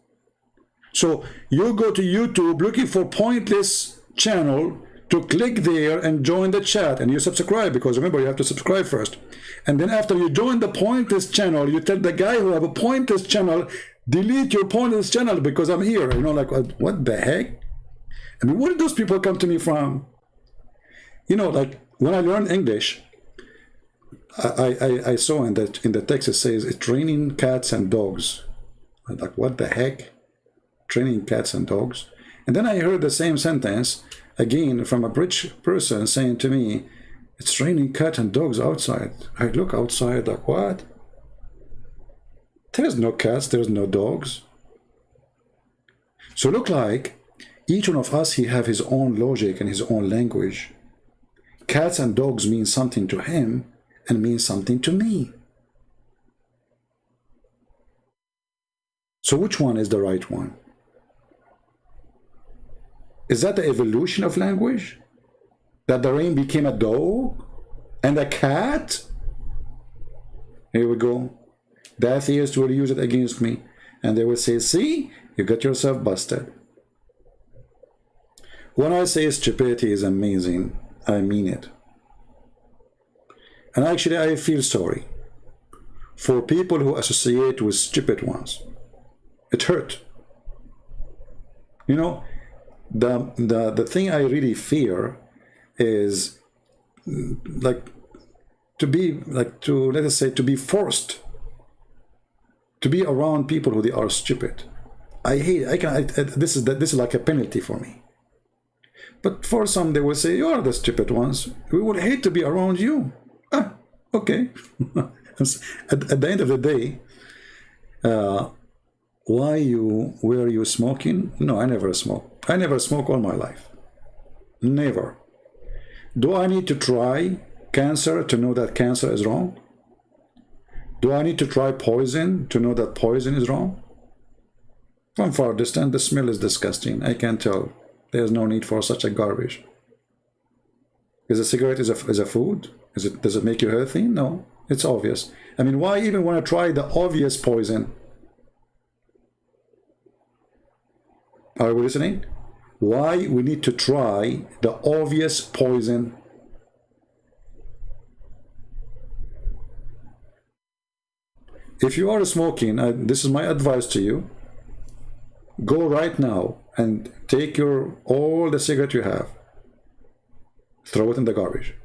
So you go to YouTube looking for pointless channel to click there and join the chat, and you subscribe, because remember, you have to subscribe first. And then after you join the Pointers channel, you tell the guy who have a Pointers channel, delete your Pointers channel because I'm here. You know, like, what the heck? I mean, where did those people come to me from? You know, like, when I learned English, I saw in the text it says it's training cats and dogs. I'm like, what the heck? Training cats and dogs? And then I heard the same sentence again from a British person saying to me, it's raining cats and dogs outside. I look outside like, what? There's no cats, there's no dogs. So look like each one of us, he have his own logic and his own language. Cats and dogs mean something to him and mean something to me. So which one is the right one? Is that the evolution of language? That the rain became a dog and a cat? Here we go. The atheists will use it against me, and they will say, see, you got yourself busted. When I say stupidity is amazing, I mean it. And actually, I feel sorry for people who associate with stupid ones. It hurt. You know, the thing I really fear is like to be let us say, to be forced to be around people who they are stupid. I hate. This is like a penalty for me. But for some, they will say, you are the stupid ones. We would hate to be around you. Ah, okay. at the end of the day, were you smoking? No, I never smoke. I never smoke all my life. Never. Do I need to try cancer to know that cancer is wrong? Do I need to try poison to know that poison is wrong? From far distance, the smell is disgusting. I can tell. There's no need for such a garbage. Is a cigarette is a food? Does it make you healthy? No, it's obvious. I mean, why even want to try the obvious poison? Are we listening? Why we need to try the obvious poison? If you are smoking, this is my advice to you. Go right now and take all the cigarette you have, throw it in the garbage,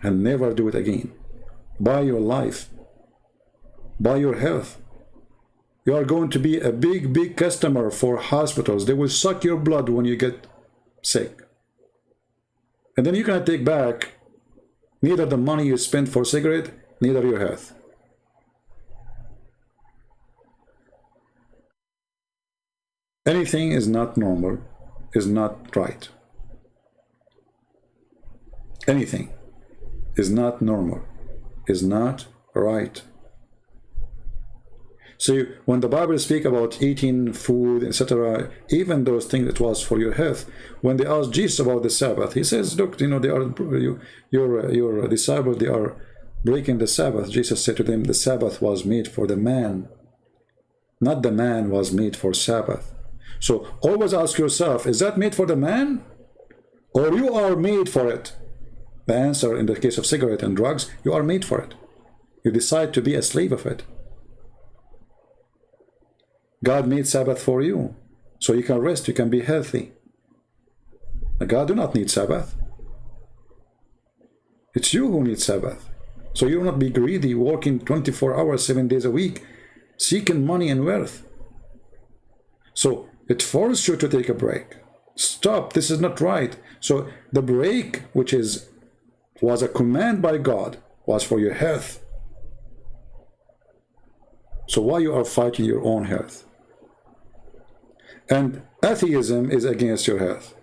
and never do it again. Buy your life, buy your health. You are going to be a big customer for hospitals. They will suck your blood when you get sick, and then you cannot take back neither the money you spent for cigarette, neither your health. Anything is not normal, is not right. Anything is not normal, is not right. So when the Bible speaks about eating food, etc., even those things that was for your health, when they asked Jesus about the Sabbath, he says, look, you know, your disciples, they are breaking the Sabbath. Jesus said to them, the Sabbath was made for the man, not the man was made for Sabbath. So always ask yourself, is that made for the man? Or you are made for it? The answer in the case of cigarette and drugs, you are made for it. You decide to be a slave of it. God made Sabbath for you, so you can rest, you can be healthy. God do not need Sabbath. It's you who need Sabbath. So you will not be greedy, working 24 hours, 7 days a week, seeking money and wealth. So it forces you to take a break. Stop, this is not right. So the break, which was a command by God, was for your health. So why you are fighting your own health? And atheism is against your health.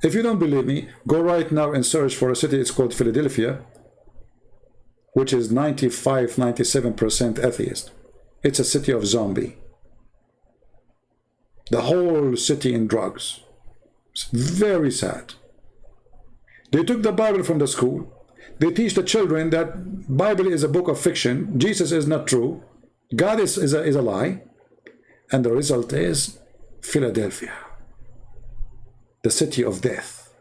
If you don't believe me, go right now and search for a city. It's called Philadelphia, which is 95–97% atheist. It's a city of zombie. The whole city in drugs. It's very sad. They took the Bible from the school. They teach the children that Bible is a book of fiction. Jesus is not true. God is a lie. And the result is Philadelphia. The the city of death.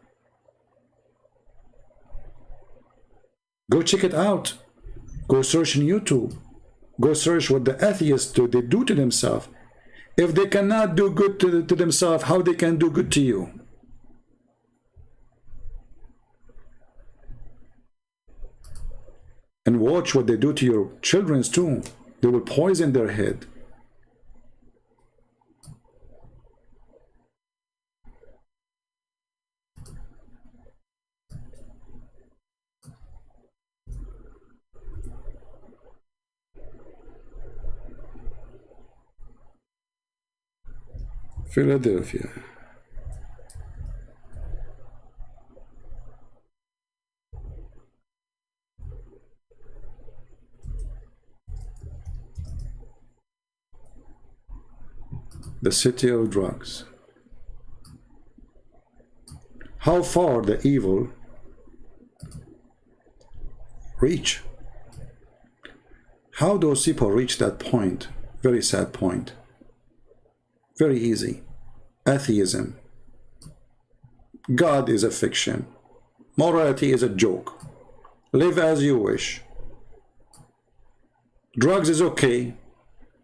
Go check it out. Go search in YouTube. Go search what the atheists do, they do to themselves. If they cannot do good to themselves, how they can do good to you? And watch what they do to your children too. They will poison their head. Philadelphia. The city of drugs. How far the evil reach? How those people reach that point? Very sad point. Very easy. Atheism. God is a fiction. Morality is a joke. Live as you wish. Drugs is okay.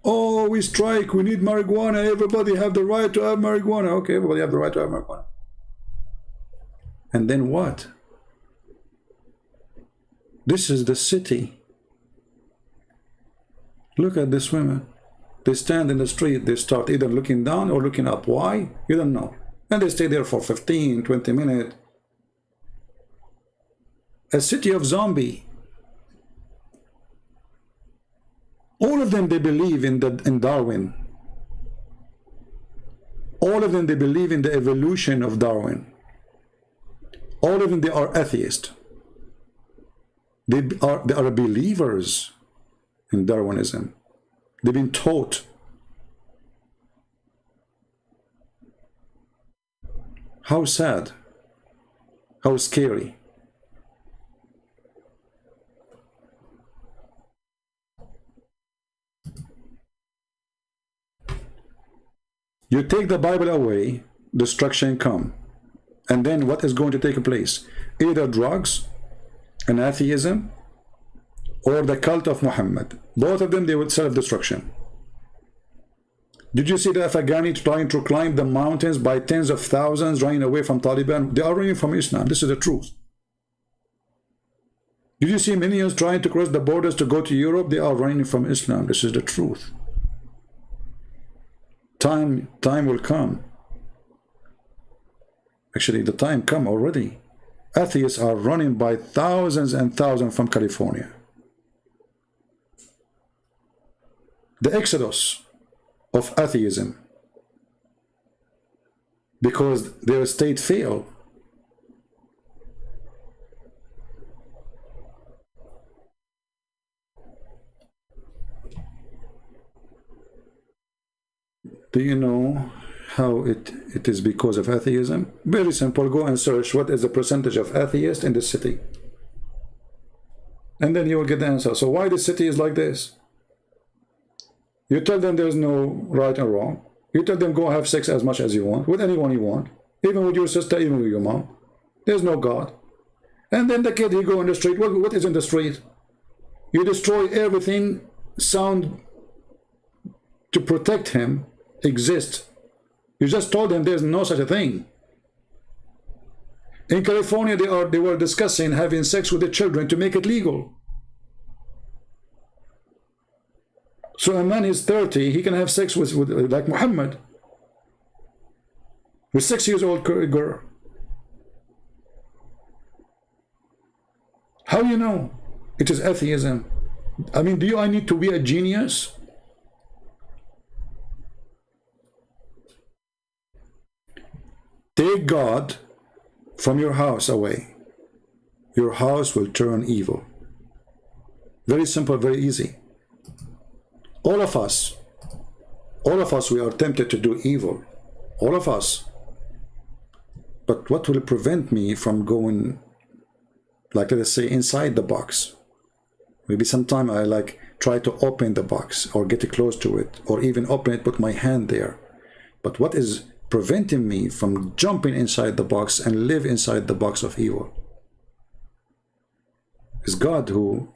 Oh, we strike, we need marijuana, everybody have the right to have marijuana. Okay, everybody have the right to have marijuana. And then what? This is the city. Look at this women. They stand in the street, they start either looking down or looking up. Why? You don't know. And they stay there for 15, 20 minutes. A city of zombies. All of them, they believe in Darwin. All of them, they believe in the evolution of Darwin. All of them, they are atheists. They are believers in Darwinism. They've been taught. How sad. How scary. You take the Bible away, destruction come. And then what is going to take place? Either drugs, and atheism, or the cult of Muhammad. Both of them, they would self-destruction. Did you see the Afghani trying to climb the mountains by tens of thousands, running away from Taliban? They are running from Islam. This is the truth. Did you see millions trying to cross the borders to go to Europe? They are running from Islam. This is the truth. Time will come. Actually, the time come already. Atheists are running by thousands and thousands from California. The exodus of atheism, because their state failed. Do you know how it is because of atheism? Very simple. Go and search what is the percentage of atheists in the city. And then you will get the answer. So why the city is like this? You tell them there's no right and wrong. You tell them go have sex as much as you want, with anyone you want, even with your sister, even with your mom. There's no God. And then the kid, he go in the street. What is in the street? You destroy everything sound to protect him exists. You just told them there's no such a thing. In California, they were discussing having sex with the children to make it legal. So a man is 30, he can have sex with like Muhammad, with 6 years old girl. How you know? It is atheism. I mean, do I need to be a genius? Take God from your house away. Your house will turn evil. Very simple, very easy. All of us, we are tempted to do evil. All of us. But what will prevent me from going, like, let us say, inside the box? Maybe sometime I like try to open the box or get close to it, or even open it, put my hand there. But what is preventing me from jumping inside the box and live inside the box of evil. It's God who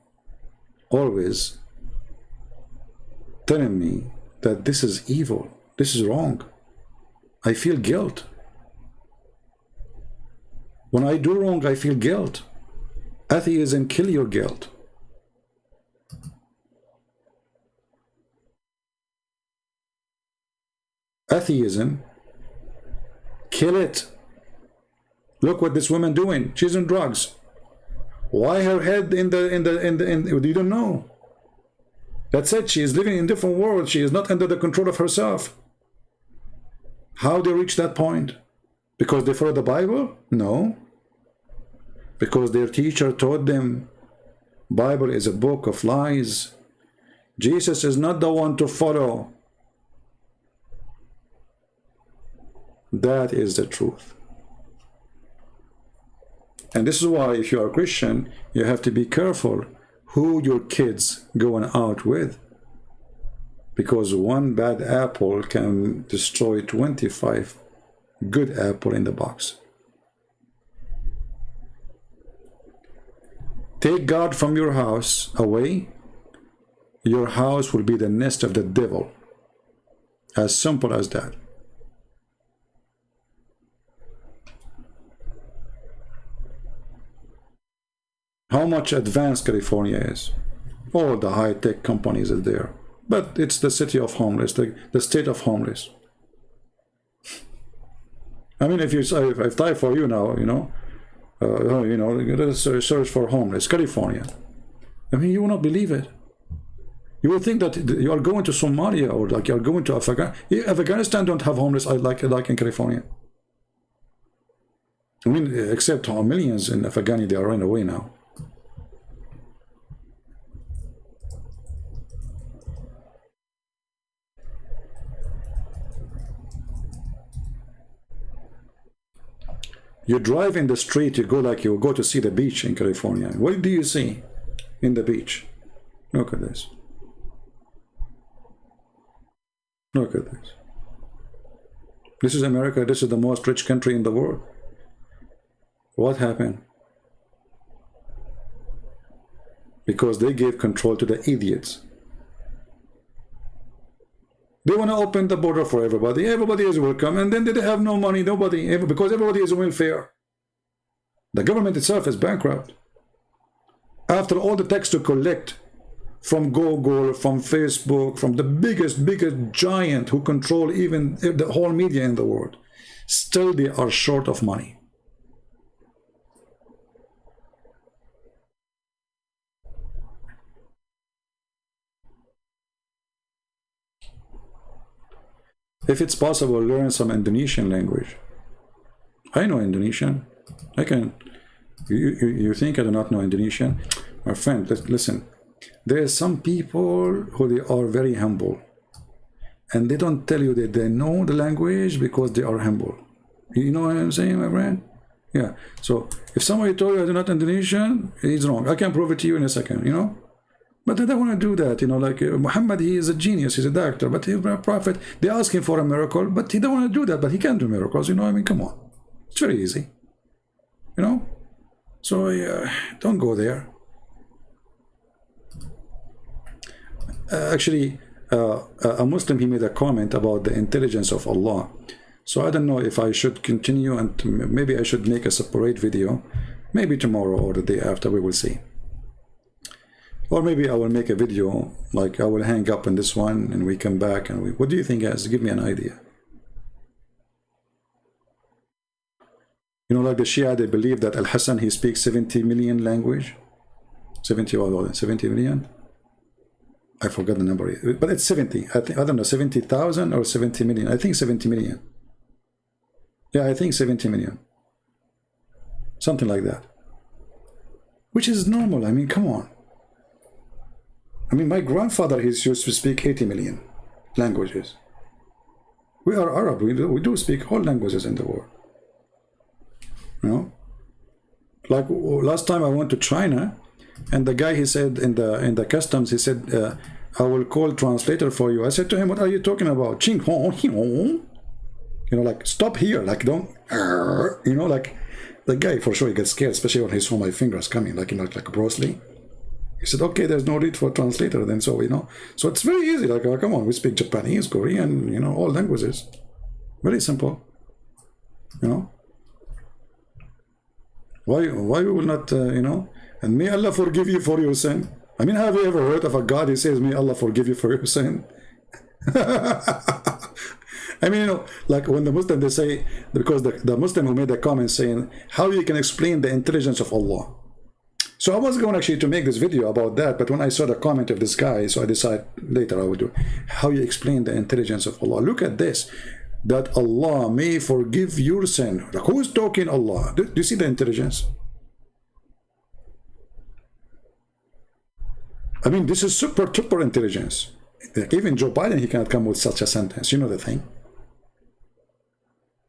always telling me that this is evil, this is wrong. I feel guilt. When I do wrong, I feel guilt. Atheism kill your guilt. Atheism kill it. Look what this woman doing. She's on drugs. Why her head in the you don't know. That's it. She is living in a different world. She is not under the control of herself. How they reach that point? Because they follow the Bible? No. Because their teacher taught them Bible is a book of lies. Jesus is not the one to follow. That is the truth. And this is why if you are a Christian, you have to be careful who your kids going out with. Because one bad apple can destroy 25 good apple in the box. Take God from your house away, your house will be the nest of the devil. As simple as that. How much advanced California is. All the high-tech companies are there. But it's the city of homeless, the state of homeless. I mean, if I type for you now, let's search for homeless, California. I mean, you will not believe it. You will think that you are going to Somalia or like you are going to Afghanistan. Afghanistan don't have homeless like in California. I mean, except millions in Afghanistan, they are running away now. You drive in the street, you go to see the beach in California. What do you see in the beach? Look at this. Look at this. This is America. This is the most rich country in the world. What happened? Because they gave control to the idiots. They want to open the border for everybody. Everybody is welcome. And then they have no money. Because everybody is on welfare. The government itself is bankrupt. After all the tax to collect from Google, from Facebook, from the biggest giant who control even the whole media in the world, still they are short of money. If it's possible, learn some Indonesian language. I know Indonesian. I can. You think I do not know Indonesian? My friend, listen. There are some people who they are very humble. And they don't tell you that they know the language because they are humble. You know what I'm saying, my friend? Yeah. So if somebody told you I do not Indonesian, he's wrong. I can prove it to you in a second, But I don't want to do that, like Muhammad, he is a genius, he's a doctor, but he's a prophet. They ask him for a miracle, but he don't want to do that, but he can do miracles, I mean, come on. It's very easy, So don't go there. Actually, a Muslim, he made a comment about the intelligence of Allah. So I don't know if I should continue and maybe I should make a separate video, maybe tomorrow or the day after, we will see. Or maybe I will make a video, like I will hang up on this one and we come back and what do you think, guys? Give me an idea. Like the Shia, they believe that Al-Hassan, he speaks 70 million language. 70 million? I forgot the number, but it's 70. I don't know, 70,000 or 70 million. I think 70 million. Yeah, I think 70 million. Something like that. Which is normal, I mean, come on. I mean, my grandfather, he used to speak 80 million languages. We are Arab. We do speak all languages in the world. Like last time I went to China, and the guy, he said in the customs, he said, I will call translator for you. I said to him, what are you talking about? Ching hong. You know, like, stop here, like, don't, you know, like, the guy for sure he gets scared, especially when he saw my fingers coming, like, you know, like Bruce Lee. He said, okay, there's no need for a translator then, so, you know. So it's very easy, like, oh, come on, we speak Japanese, Korean, you know, all languages. Very simple, you know. Why we will not, you know, and may Allah forgive you for your sin. I mean, have you ever heard of a God who says, may Allah forgive you for your sin? I mean, you know, like when the Muslim, they say, because the Muslim who made a comment saying, how you can explain the intelligence of Allah. So I was going actually to make this video about that, but when I saw the comment of this guy, so I decided later I would do how you explain the intelligence of Allah. Look at this, that Allah may forgive your sin. Like, who is talking Allah? Do you see the intelligence? I mean, this is super intelligence. Like even Joe Biden, he cannot come with such a sentence. You know the thing.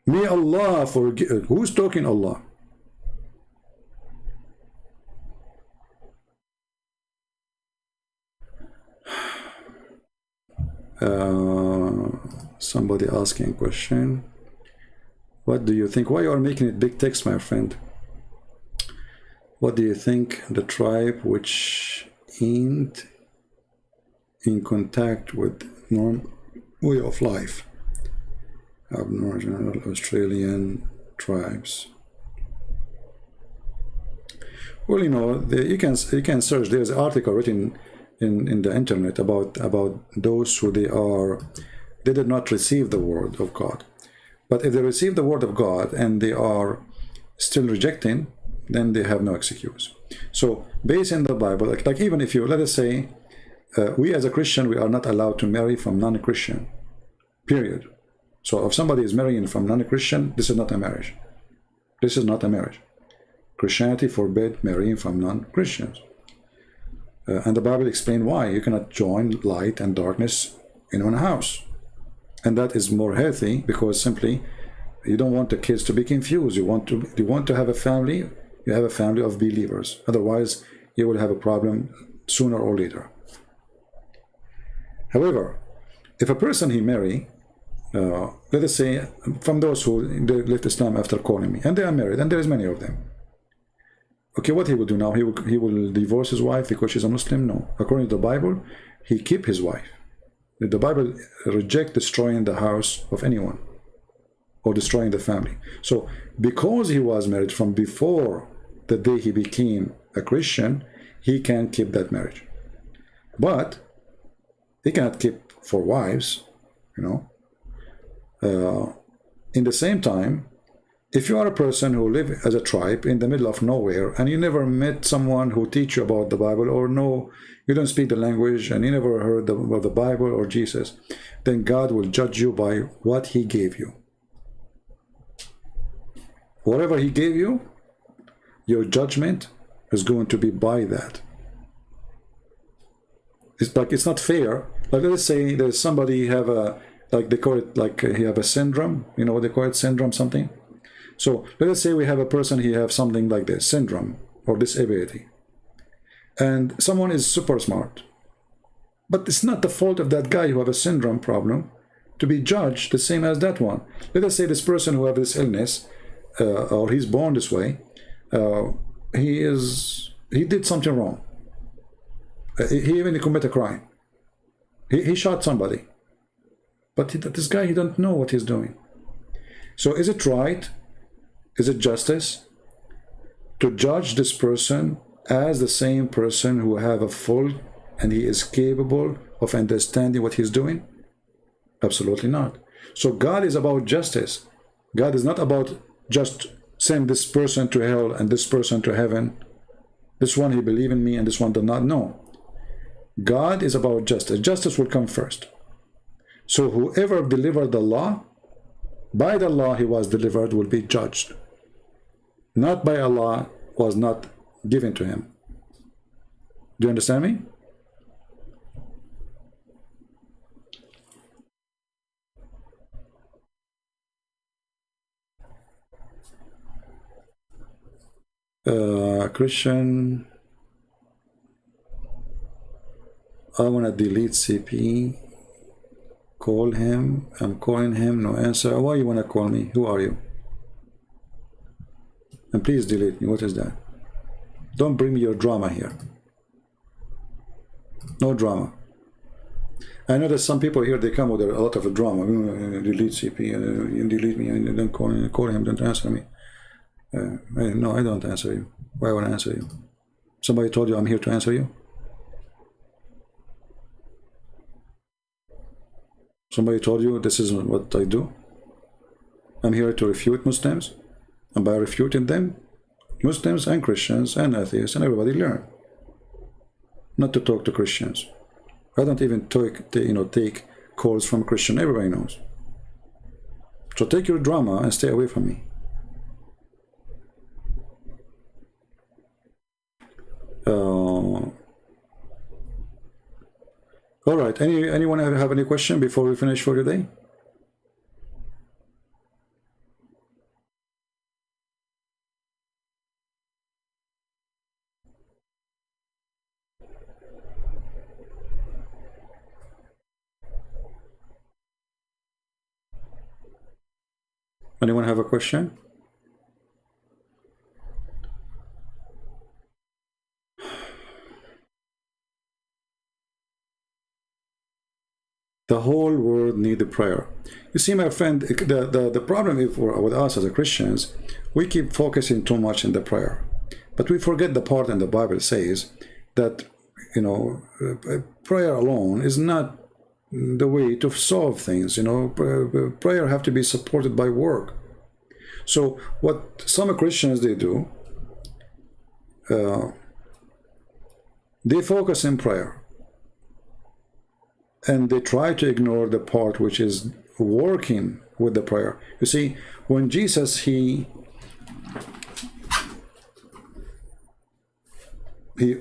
May Allah forgive. Who's talking Allah? Somebody asking a question. What do you think? Why you are making it big text, my friend? What do you think the tribe which ain't in contact with norm way of life, Aboriginal Australian tribes? Well, you know, you can search. There's an article written in the internet about those who they did not receive the word of God. But if they receive the word of God and they are still rejecting, then they have no excuse. So based in the Bible, like even if you, let us say, we as a Christian, we are not allowed to marry from non-Christian, period. So if somebody is marrying from non-Christian, this is not a marriage. This is not a marriage. Christianity forbid marrying from non-Christians. And the Bible explains why. You cannot join light and darkness in one house. And that is more healthy because simply you don't want the kids to be confused. You want to have a family, you have a family of believers. Otherwise, you will have a problem sooner or later. However, if a person he marry, let us say from those who left Islam after calling me, and they are married, and there is many of them. Okay, what he will do now? He will divorce his wife because she's a Muslim? No. According to the Bible, he keep his wife. The Bible rejects destroying the house of anyone or destroying the family. So because he was married from before the day he became a Christian, he can keep that marriage. But he cannot keep 4 wives, you know. In the same time, if you are a person who live as a tribe in the middle of nowhere and you never met someone who teach you about the Bible, or no, you don't speak the language and you never heard about the Bible or Jesus, then God will judge you by what he gave you. Whatever he gave you, your judgment is going to be by that. It's like, it's not fair. Like, let's say there's somebody have a, like they call it, like he have a syndrome, you know what they call it, syndrome something. So let us say we have a person, he have something like this, syndrome or disability. And someone is super smart. But it's not the fault of that guy who have a syndrome problem to be judged the same as that one. Let us say this person who have this illness, or he's born this way, he did something wrong. He even committed a crime. He shot somebody. But this guy, he don't know what he's doing. So is it right? Is it justice to judge this person as the same person who have a full and he is capable of understanding what he's doing? Absolutely not. So God is about justice. God is not about just send this person to hell and this person to heaven. This one he believe in me and this one does not. No. God is about justice. Justice will come first. So whoever delivered the law, by the law he was delivered will be judged. Not by Allah was not given to him. Do you understand me? Christian, I want to delete CP. Call him. I'm calling him. No answer. Why you want to call me? Who are you? And please delete me. What is that? Don't bring me your drama here. No drama. I know that some people here, they come with a lot of drama. Delete CP, delete me, and then call him, don't answer me. No, I don't answer you. Why would I answer you? Somebody told you I'm here to answer you? Somebody told you this is what I do? I'm here to refute Muslims, and by refuting them, Muslims and Christians and atheists and everybody learn not to talk to Christians. I don't even take calls from Christian. Everybody knows. So take your drama and stay away from me. All right. Anyone have any question before we finish for today? Anyone have a question? The whole world need a prayer. You see, my friend, the problem with us as Christians, we keep focusing too much in the prayer, but we forget the part in the Bible says that prayer alone is not the way to solve things. Prayer have to be supported by work. So what some Christians they do, they focus in prayer and they try to ignore the part which is working with the prayer. You see, when Jesus he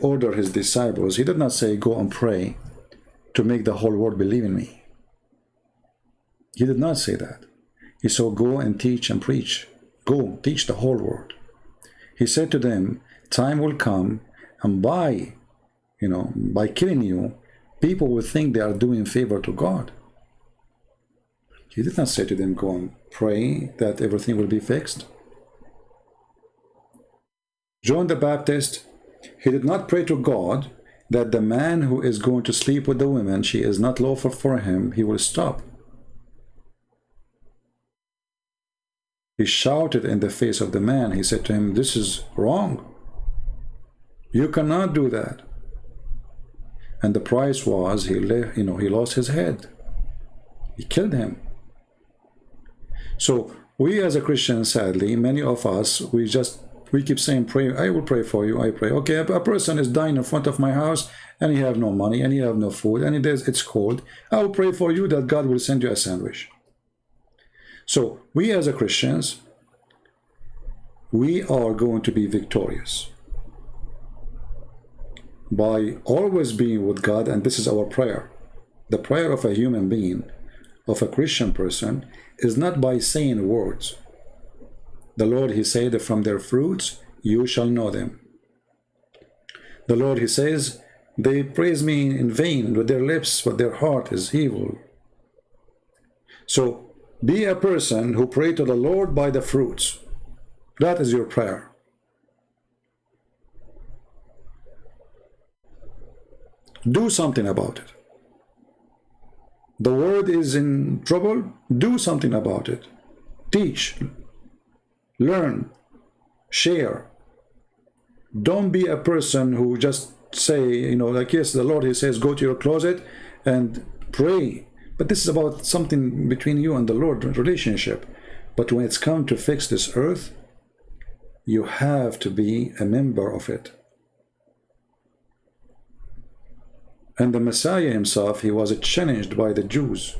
ordered his disciples, he did not say go and pray to make the whole world believe in me. He did not say that. He said go and teach and preach. Go teach the whole world. He said to them, time will come, and by killing you, people will think they are doing favor to God. He did not say to them, go and pray that everything will be fixed. John the Baptist, he did not pray to God that the man who is going to sleep with the woman, she is not lawful for him, he will stop. He shouted in the face of the man. He said to him, this is wrong. You cannot do that. And the price was he lost his head. He killed him. So we as a Christian, sadly, many of us, we keep saying, pray, I will pray for you, I pray. Okay, a person is dying in front of my house and he have no money and he have no food and it's cold. I will pray for you that God will send you a sandwich. So we as a Christians, we are going to be victorious by always being with God, and this is our prayer. The prayer of a human being, of a Christian person, is not by saying words. The Lord, he said, from their fruits you shall know them. The Lord, he says, they praise me in vain with their lips, but their heart is evil. So be a person who pray to the Lord by the fruits. That is your prayer. Do something about it. The world is in trouble. Do something about it. Teach, learn, share. Don't be a person who just say, like, yes, the Lord, he says, go to your closet and pray. But this is about something between you and the Lord, relationship. But when it's come to fix this earth, you have to be a member of it. And the Messiah himself, he was challenged by the Jews,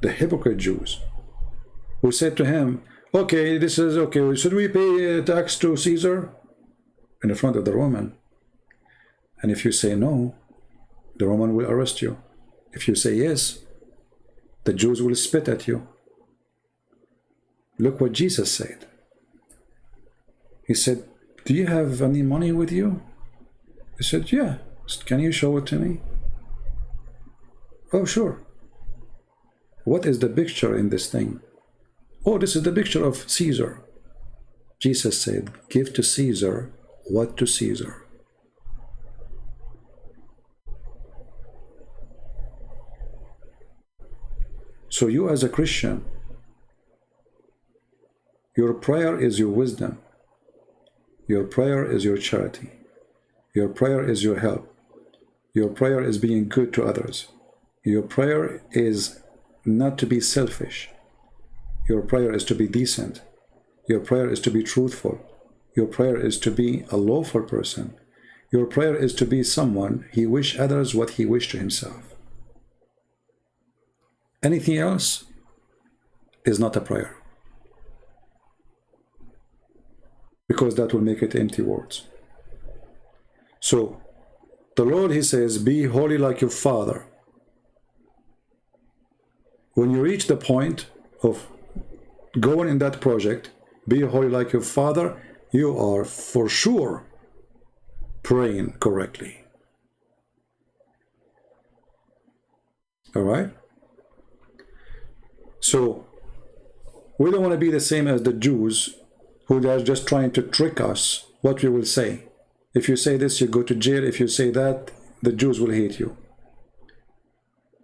the hypocrite Jews, who said to him, okay, this is okay, should we pay tax to Caesar? In front of the Roman. And if you say no, the Roman will arrest you. If you say yes, the Jews will spit at you. Look what Jesus said. He said, do you have any money with you? He said, yeah. Can you show it to me? Oh, sure. what is the picture in this thing? Oh, this is the picture of Caesar. Jesus said, give to Caesar what to Caesar. So you as a Christian, your prayer is your wisdom. Your prayer is your charity. Your prayer is your help. Your prayer is being good to others. Your prayer is not to be selfish. Your prayer is to be decent. Your prayer is to be truthful. Your prayer is to be a lawful person. Your prayer is to be someone he wish others what he wished to himself. Anything else is not a prayer, because that will make it empty words. So the Lord, he says, be holy like your Father. When you reach the point of going in that project, be holy like your Father, you are for sure praying correctly. All right? So we don't want to be the same as the Jews who are just trying to trick us what we will say. If you say this, you go to jail. If you say that, the Jews will hate you.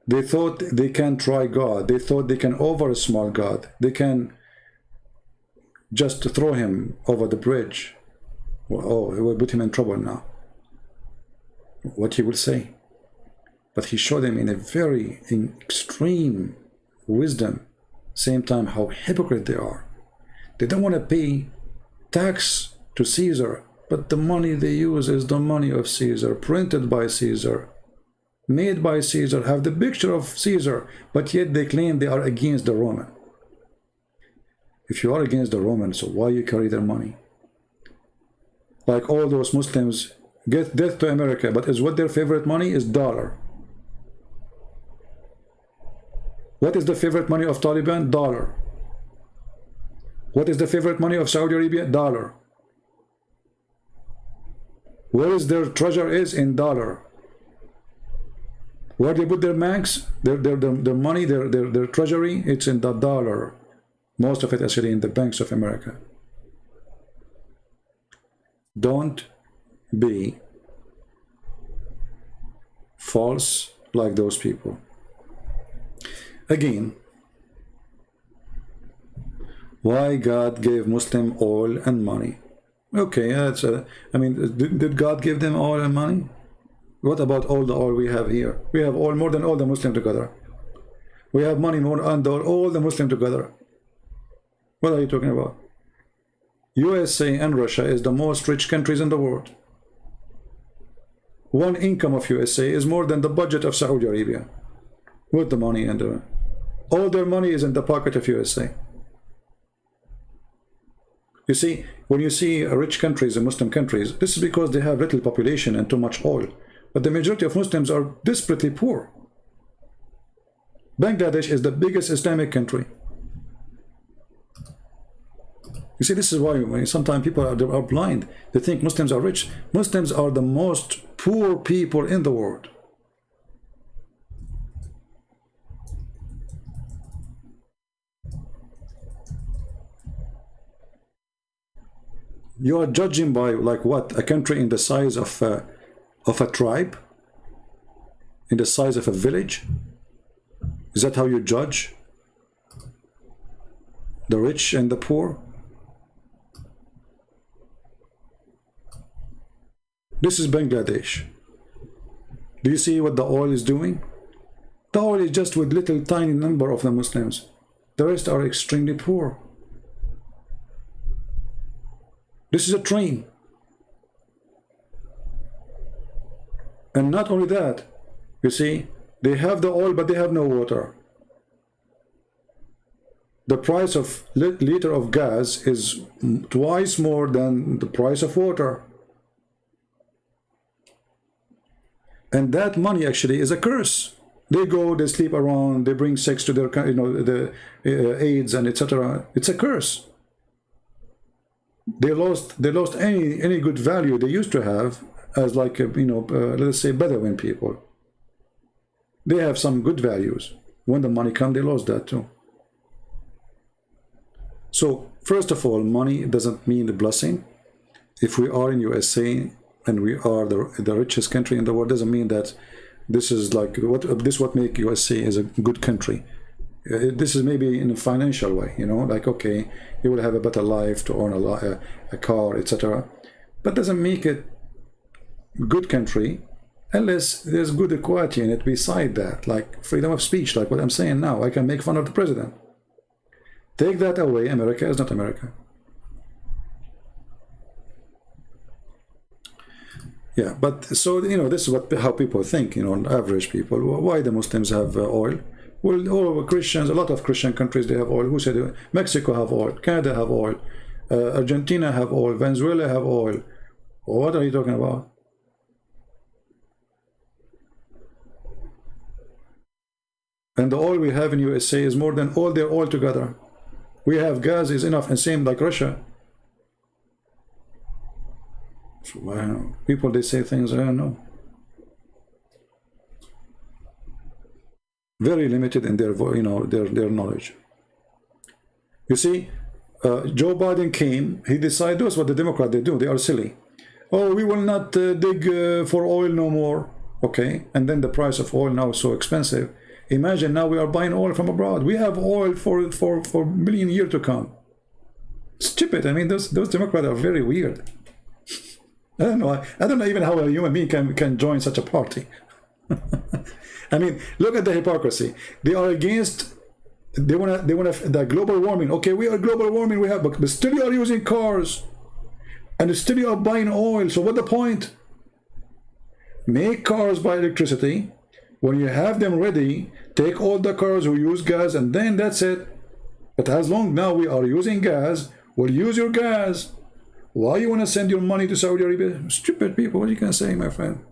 They thought they can try God. They thought they can over-small God. They can just throw him over the bridge. Oh, it will put him in trouble now. What he will say. But he showed them in a very extreme wisdom, same time how hypocrite they are. They don't want to pay tax to Caesar, but the money they use is the money of Caesar, printed by Caesar, made by Caesar, have the picture of Caesar, but yet they claim they are against the Roman. If you are against the Romans, so why you carry their money? Like all those Muslims get death to America, but is what their favorite money is dollar. What is the favorite money of Taliban? Dollar. What is the favorite money of Saudi Arabia? Dollar. Where is their treasure is in dollar. Where they put their banks, their money, their treasury, it's in the dollar. Most of it actually in the banks of America. Don't be false like those people. Again, why God gave Muslim oil and money? Okay, that's I mean, did God give them oil and money? What about all the oil we have here? We have oil more than all the Muslims together. We have money more than all the Muslims together. What are you talking about? USA and Russia is the most rich countries in the world. One income of USA is more than the budget of Saudi Arabia. With the money and all their money is in the pocket of USA. You see, when you see rich countries and Muslim countries, this is because they have little population and too much oil. But the majority of Muslims are desperately poor. Bangladesh is the biggest Islamic country. You see, this is why sometimes people are blind. They think Muslims are rich. Muslims are the most poor people in the world. You are judging by like what? A country in the size of a tribe? In the size of a village? Is that how you judge the rich and the poor? This is Bangladesh. Do you see what the oil is doing? The oil is just with little tiny number of the Muslims. The rest are extremely poor. This is a train. And not only that, you see, they have the oil, but they have no water. The price of liter of gas is twice more than the price of water. And that money actually is a curse. They go, they sleep around, they bring sex to their, the AIDS and etc. It's a curse. They lost any good value they used to have as like let's say Bedouin people. They have some good values, When the money come, they lost that too. So first of all, money doesn't mean a blessing. If we are in USA and we are the richest country in the world, doesn't mean that this is like what make USA is a good country. This is maybe in a financial way, you know, like, okay, you will have a better life to own a car, etc. But doesn't make it good country unless there's good equality in it beside that, like freedom of speech, like what I'm saying now. I can make fun of the president. Take that away, America is not America. Yeah, but so, you know, this is how people think, you know, average people. Why the Muslims have oil? Well, all Christians, a lot of Christian countries, they have oil. Who said it? Mexico have oil, Canada have oil, Argentina have oil, Venezuela have oil. What are you talking about? And the oil we have in USA is more than all their oil together. We have gas is enough, and same like Russia. So, wow. People, they say things I don't know. Very limited in their, you know, their knowledge. You see, Joe Biden came. He decided, that's what the Democrats they do. They are silly. Oh, we will not dig for oil no more. Okay, and then the price of oil now is so expensive. Imagine now we are buying oil from abroad. We have oil for a million years to come. Stupid. I mean, those Democrats are very weird. I don't know. I don't know even how a human being can join such a party. I mean, look at the hypocrisy. They are against. They wanna the global warming. Okay, we are global warming. We have, but still you are using cars, and still you are buying oil. So what the point? Make cars by electricity. When you have them ready, take all the cars who use gas, and then that's it. But as long now we are using gas, we'll use your gas. Why you want to send your money to Saudi Arabia? Stupid people, what you can say, my friend?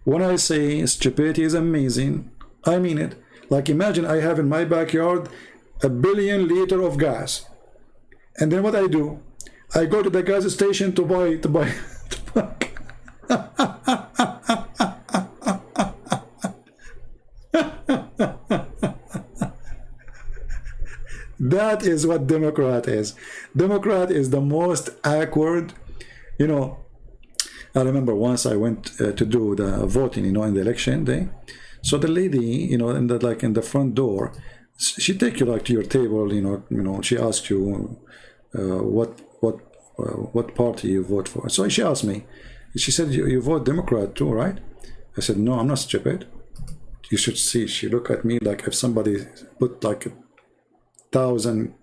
When I say stupidity is amazing, I mean it. Like, imagine I have in my backyard 1 billion liters of gas. And then what I do? I go to the gas station to buy. That is what Democrat is. Democrat is the most awkward, you know. I remember once I went to do the voting, you know, in the election day. So the lady, you know, in the front door, she take you like to your table, you know, she asks you what party you vote for. So she asked me, she said, you vote Democrat too, right? I said, no, I'm not stupid. You should see, she looked at me like if somebody put like 1,000,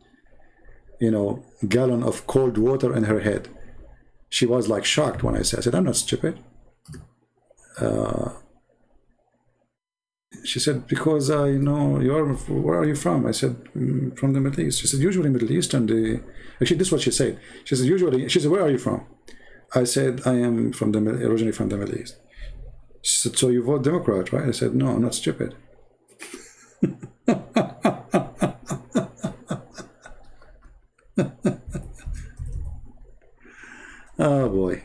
you know, gallon of cold water in her head. She was like shocked when I said, I'm not stupid. She said, because I know where are you from? I said, from the Middle East. She said, usually Middle Eastern, actually this is what she said. She said, she said, where are you from? I said, I am originally from the Middle East. She said, so you vote Democrat, right? I said, no, I'm not stupid. Oh boy.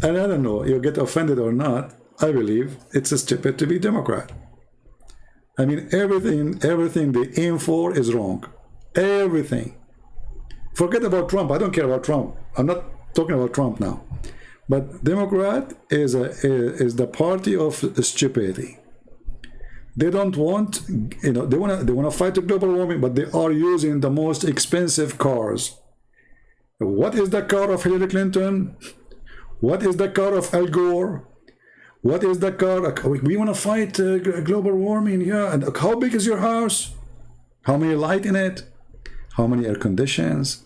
And I don't know, you get offended or not, I believe it's stupid to be Democrat. I mean, everything they aim for is wrong. Everything. Forget about Trump. I don't care about Trump. I'm not talking about Trump now. But Democrat is the party of stupidity. They don't want, you know, they wanna fight the global warming, but they are using the most expensive cars. What is the car of Hillary Clinton? What is the car of Al Gore? What is the car? We want to fight global warming, yeah. And how big is your house? How many light in it? How many air conditions?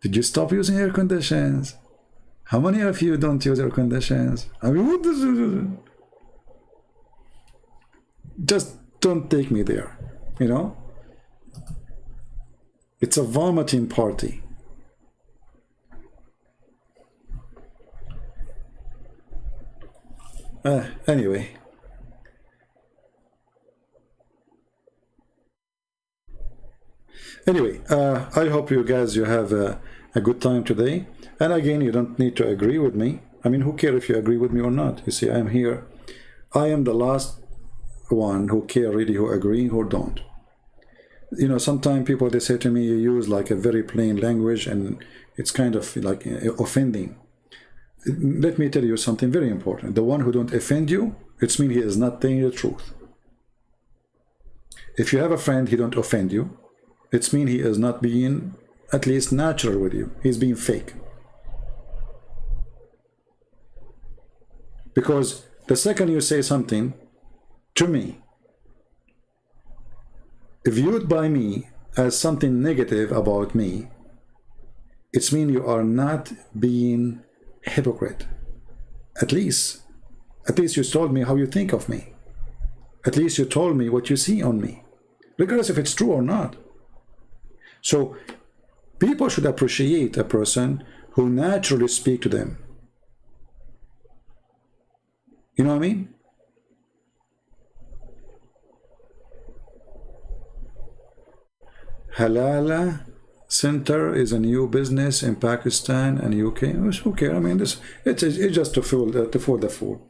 Did you stop using air conditions? How many of you don't use air conditions? I mean, what is... Just don't take me there, you know? It's a vomiting party. Anyway. I hope you guys, you have a good time today. And again, you don't need to agree with me. I mean, who cares if you agree with me or not? You see, I'm here. I am the last one who care really, who agree, who don't. You know, sometimes people, they say to me, you use like a very plain language and it's kind of like offending. Let me tell you something very important. The one who don't offend you, it's mean he is not telling you the truth. If you have a friend, he don't offend you, it's mean he is not being at least natural with you. He's being fake. Because the second you say something to me, viewed by me as something negative about me, it's mean you are not being hypocrite. At least you told me how you think of me. At least you told me what you see on me, regardless if it's true or not. So people should appreciate a person who naturally speak to them. You know what I mean? Halala Center is a new business in Pakistan and UK. Who cares? I mean, it's just to fool the fool.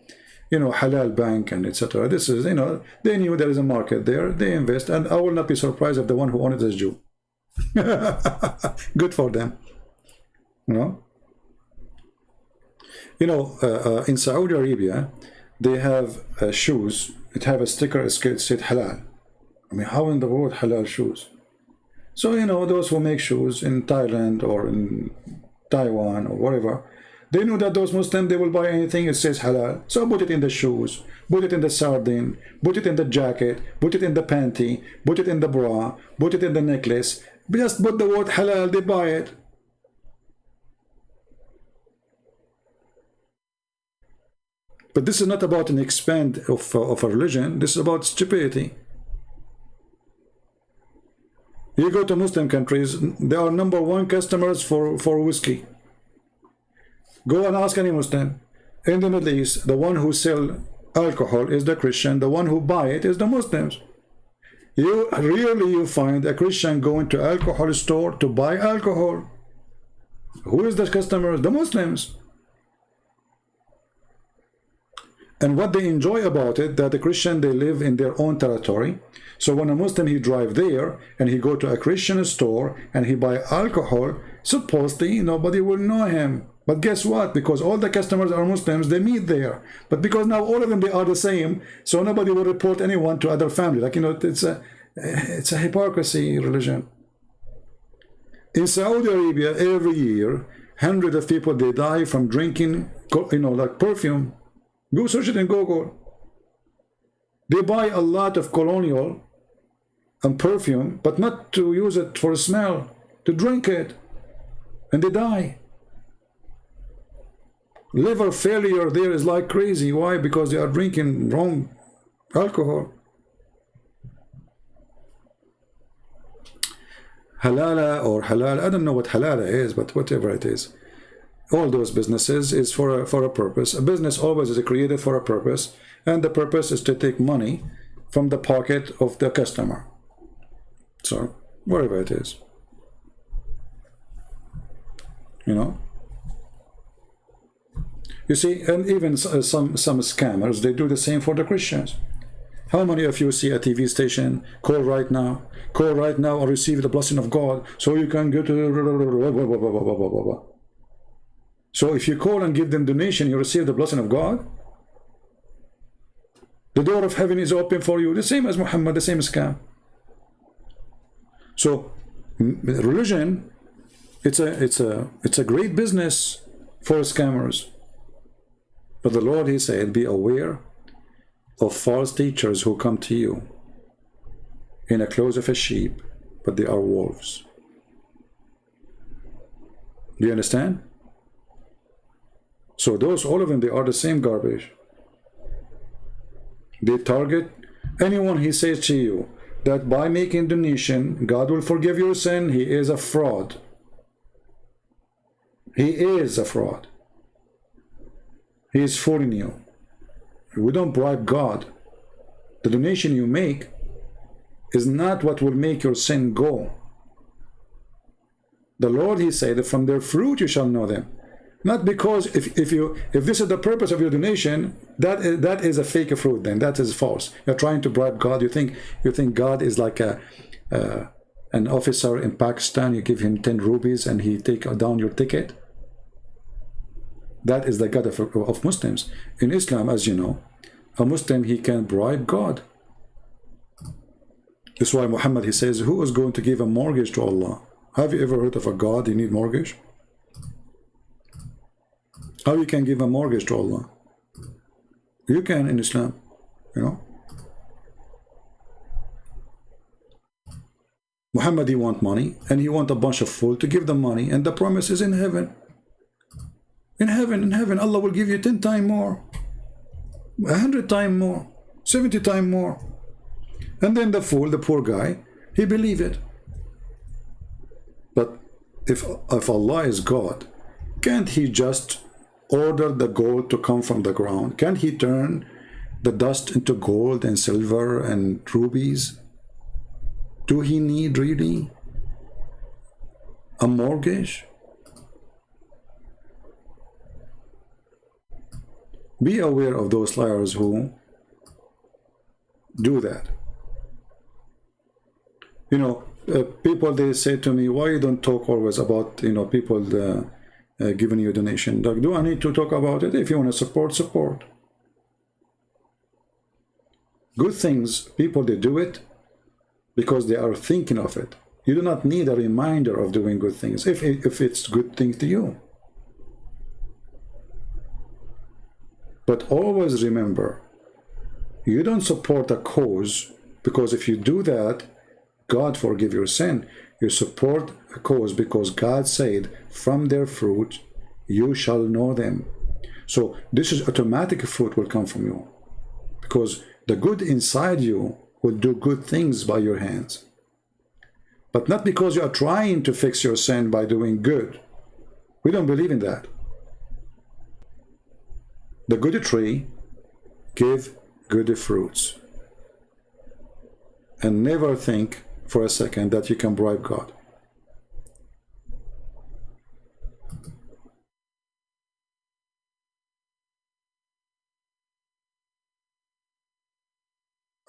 You know, Halal Bank and etc. This is, you know, they knew there is a market there. They invest, and I will not be surprised if the one who owned it is Jew. Good for them. You know, in Saudi Arabia, they have shoes. It have a sticker. It said halal. I mean, how in the world halal shoes? So, you know, those who make shoes in Thailand or in Taiwan or whatever, they know that those Muslims, they will buy anything it says halal. So put it in the shoes, put it in the sardine, put it in the jacket, put it in the panty, put it in the bra, put it in the necklace. Just put the word halal, they buy it. But this is not about an expand of a religion. This is about stupidity. You go to Muslim countries, they are #1 customers for whiskey. Go and ask any Muslim. In the Middle East, the one who sell alcohol is the Christian. The one who buy it is the Muslims. You rarely find a Christian going to alcohol store to buy alcohol. Who is the customers? The Muslims. And what they enjoy about it, that the Christian, they live in their own territory. So when a Muslim, he drive there and he go to a Christian store and he buy alcohol, supposedly nobody will know him. But guess what? Because all the customers are Muslims, they meet there. But because now all of them, they are the same, so nobody will report anyone to other family. Like, you know, it's a hypocrisy religion. In Saudi Arabia, every year, hundreds of people, they die from drinking, you know, like perfume. Go search it in Google. They buy a lot of colonial and perfume, but not to use it for a smell, to drink it, and they die. Liver failure there is like crazy. Why? Because they are drinking wrong alcohol. Halala or halal, I don't know what halala is, but whatever it is. All those businesses is for a purpose. A business always is created for a purpose, and the purpose is to take money from the pocket of the customer. So, whatever it is. You know? You see, and even some scammers, they do the same for the Christians. How many of you see a TV station, call right now or receive the blessing of God, so you can get to... So if you call and give them donation, you receive the blessing of God. The door of heaven is open for you, the same as Muhammad, the same scam. So religion, it's a great business for scammers. But the Lord, he said, be aware of false teachers who come to you in the clothes of a sheep, but they are wolves. Do you understand? So those, all of them, they are the same garbage. They target anyone. He says to you that by making donation, God will forgive your sin. He is a fraud. He is a fraud. He is fooling you. We don't bribe God. The donation you make is not what will make your sin go. The Lord, he said, that from their fruit you shall know them. Not because if this is the purpose of your donation, that is a fake fruit. Then that is false. You're trying to bribe God. You think God is like an officer in Pakistan. You give him 10 rupees and he take down your ticket. That is the God of Muslims. In Islam, as you know, a Muslim, he can bribe God. That's why Muhammad, he says, who is going to give a mortgage to Allah? Have you ever heard of a God you need mortgage? How you can give a mortgage to Allah? You can in Islam, you know. Muhammad, he want money and he want a bunch of fool to give them money, and the promise is in heaven. In heaven, Allah will give you 10 times more, 100 times more, 70 times more. And then the fool, the poor guy, he believe it. But if Allah is God, can't he just order the gold to come from the ground? Can't he turn the dust into gold and silver and rubies? Do he need really a mortgage? Be aware of those liars who do that. You know, people, they say to me, why you don't talk always about, you know, people giving you a donation? Like, do I need to talk about it? If you want to support, support. Good things, people, they do it because they are thinking of it. You do not need a reminder of doing good things if it's good things to you. But always remember, you don't support a cause because if you do that, God forgive your sin. You support a cause because God said, from their fruit you shall know them. So this is automatic, fruit will come from you because the good inside you will do good things by your hands. But not because you are trying to fix your sin by doing good. We don't believe in that. The good tree give good fruits. And never think for a second that you can bribe God.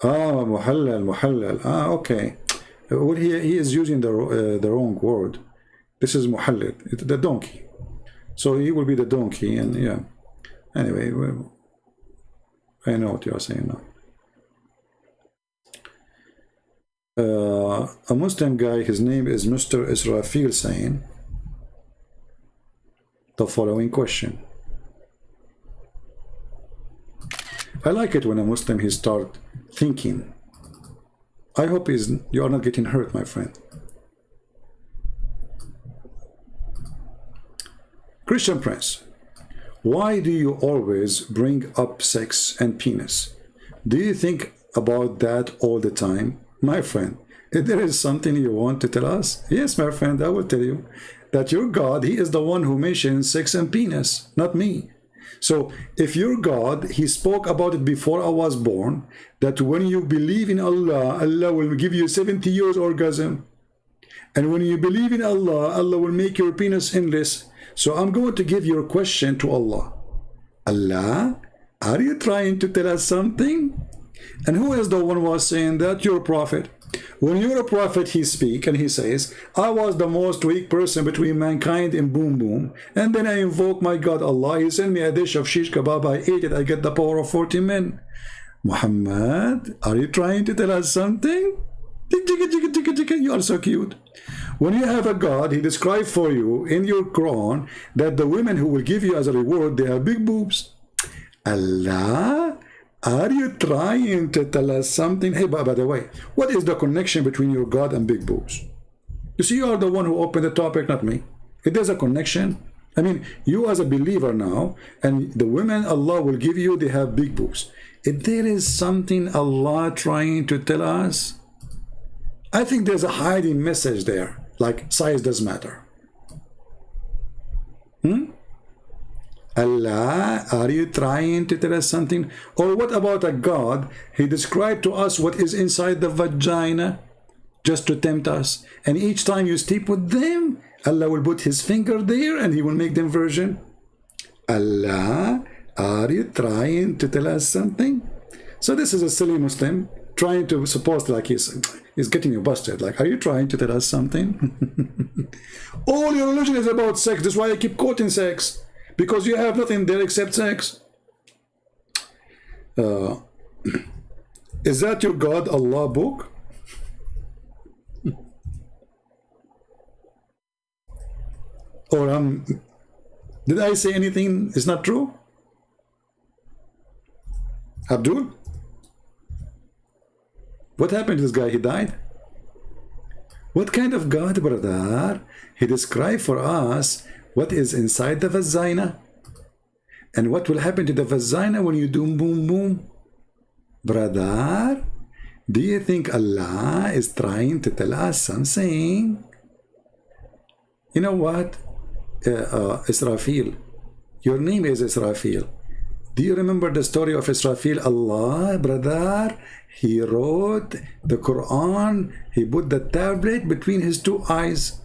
Muhallal. Okay. Well, he is using the wrong word. This is muhallal, the donkey. So he will be the donkey, and yeah. Anyway, well, I know what you are saying now. A Muslim guy, his name is Mr. Israfil, saying the following question. I like it when a Muslim, he start thinking. I hope you are not getting hurt, my friend. Christian Prince, why do you always bring up sex and penis? Do you think about that all the time? My friend, if there is something you want to tell us, yes, my friend, I will tell you that your God, he is the one who mentioned sex and penis, not me. So if your God, he spoke about it before I was born, that when you believe in Allah, Allah will give you 70 years orgasm. And when you believe in Allah, Allah will make your penis endless. So I'm going to give your question to Allah. Allah, are you trying to tell us something? And who is the one who was saying that? Your prophet. When you're a prophet, he speak and he says, I was the most weak person between mankind and boom boom. And then I invoke my God Allah. He sent me a dish of shish kebab. I ate it. I get the power of 40 men. Muhammad, are you trying to tell us something? You are so cute. When you have a God, he described for you in your Quran that the women who will give you as a reward, they have big boobs. Allah, are you trying to tell us something? Hey, by the way, what is the connection between your God and big boobs? You see, you are the one who opened the topic, not me. If there's a connection, I mean, you as a believer now, and the women Allah will give you, they have big boobs. If there is something Allah trying to tell us, I think there's a hiding message there, like size does matter. Allah, are you trying to tell us something? Or what about a God? He described to us what is inside the vagina just to tempt us. And each time you sleep with them, Allah will put his finger there and he will make them virgin. Allah, are you trying to tell us something? So this is a silly Muslim trying to suppose like he's getting you busted. Like, are you trying to tell us something? All your religion is about sex. That's why I keep quoting sex, because you have nothing there except sex. Is that your God Allah book? Or did I say anything is not true? Abdul? What happened to this guy? He died? What kind of God, brother? He described for us what is inside the vagina and what will happen to the vagina when you do boom boom. Brother, do you think Allah is trying to tell us something? You know what? Israfil, your name is Israfil. Do you remember the story of Israfil? Allah, brother, he wrote the Quran, he put the tablet between his two eyes.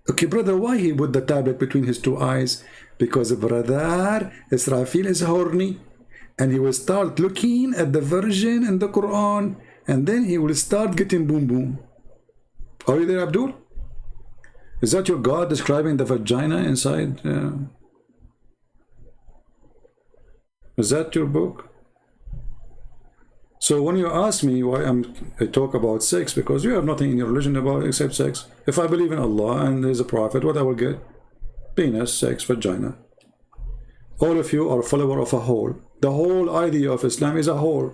Okay, brother, why he put the tablet between his two eyes? Because, brother, Israfil is horny, and he will start looking at the version in the Quran, and then he will start getting boom boom. Are you there, Abdul? Is that your God describing the vagina inside? Is that your book? So when you ask me why I talk about sex, because you have nothing in your religion about except sex. If I believe in Allah and there's a prophet, what I will get? Penis, sex, vagina. All of you are follower of a hole. The whole idea of Islam is a hole.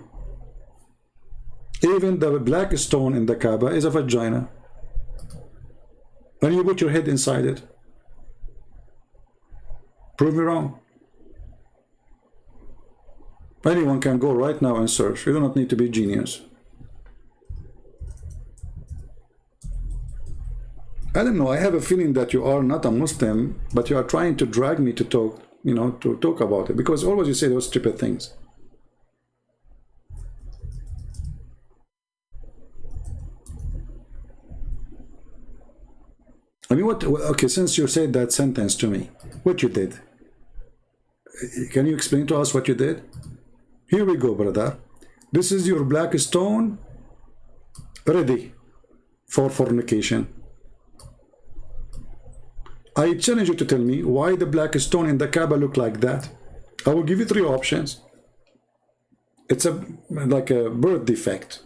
Even the black stone in the Kaaba is a vagina. When you put your head inside it. Prove me wrong. Anyone can go right now and search. You do not need to be genius. I don't know. I have a feeling that you are not a Muslim, but you are trying to drag me to talk, to talk about it, because always you say those stupid things. I mean, okay, since you said that sentence to me, what you did? Can you explain to us what you did? Here we go, brother. This is your black stone ready for fornication. I challenge you to tell me why the black stone in the Kaaba look like that. I will give you 3 options. It's like a birth defect.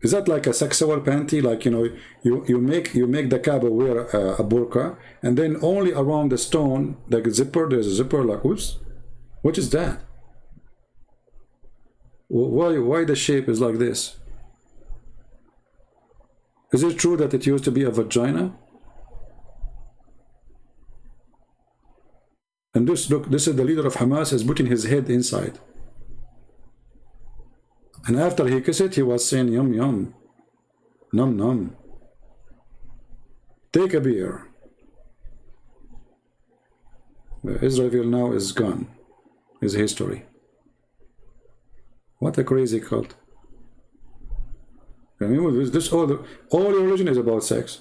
Is that like a sexual panty? Like, you make the Kaaba wear a burqa, and then only around the stone, like a zipper, there's a zipper, like, whoops. What is that? Why the shape is like this? Is it true that it used to be a vagina? And look, this is the leader of Hamas is putting his head inside. And after he kissed it, he was saying, yum, yum, num, num. Take a beer. Israel now is gone. Is history. What a crazy cult. I mean, this all your religion is about sex.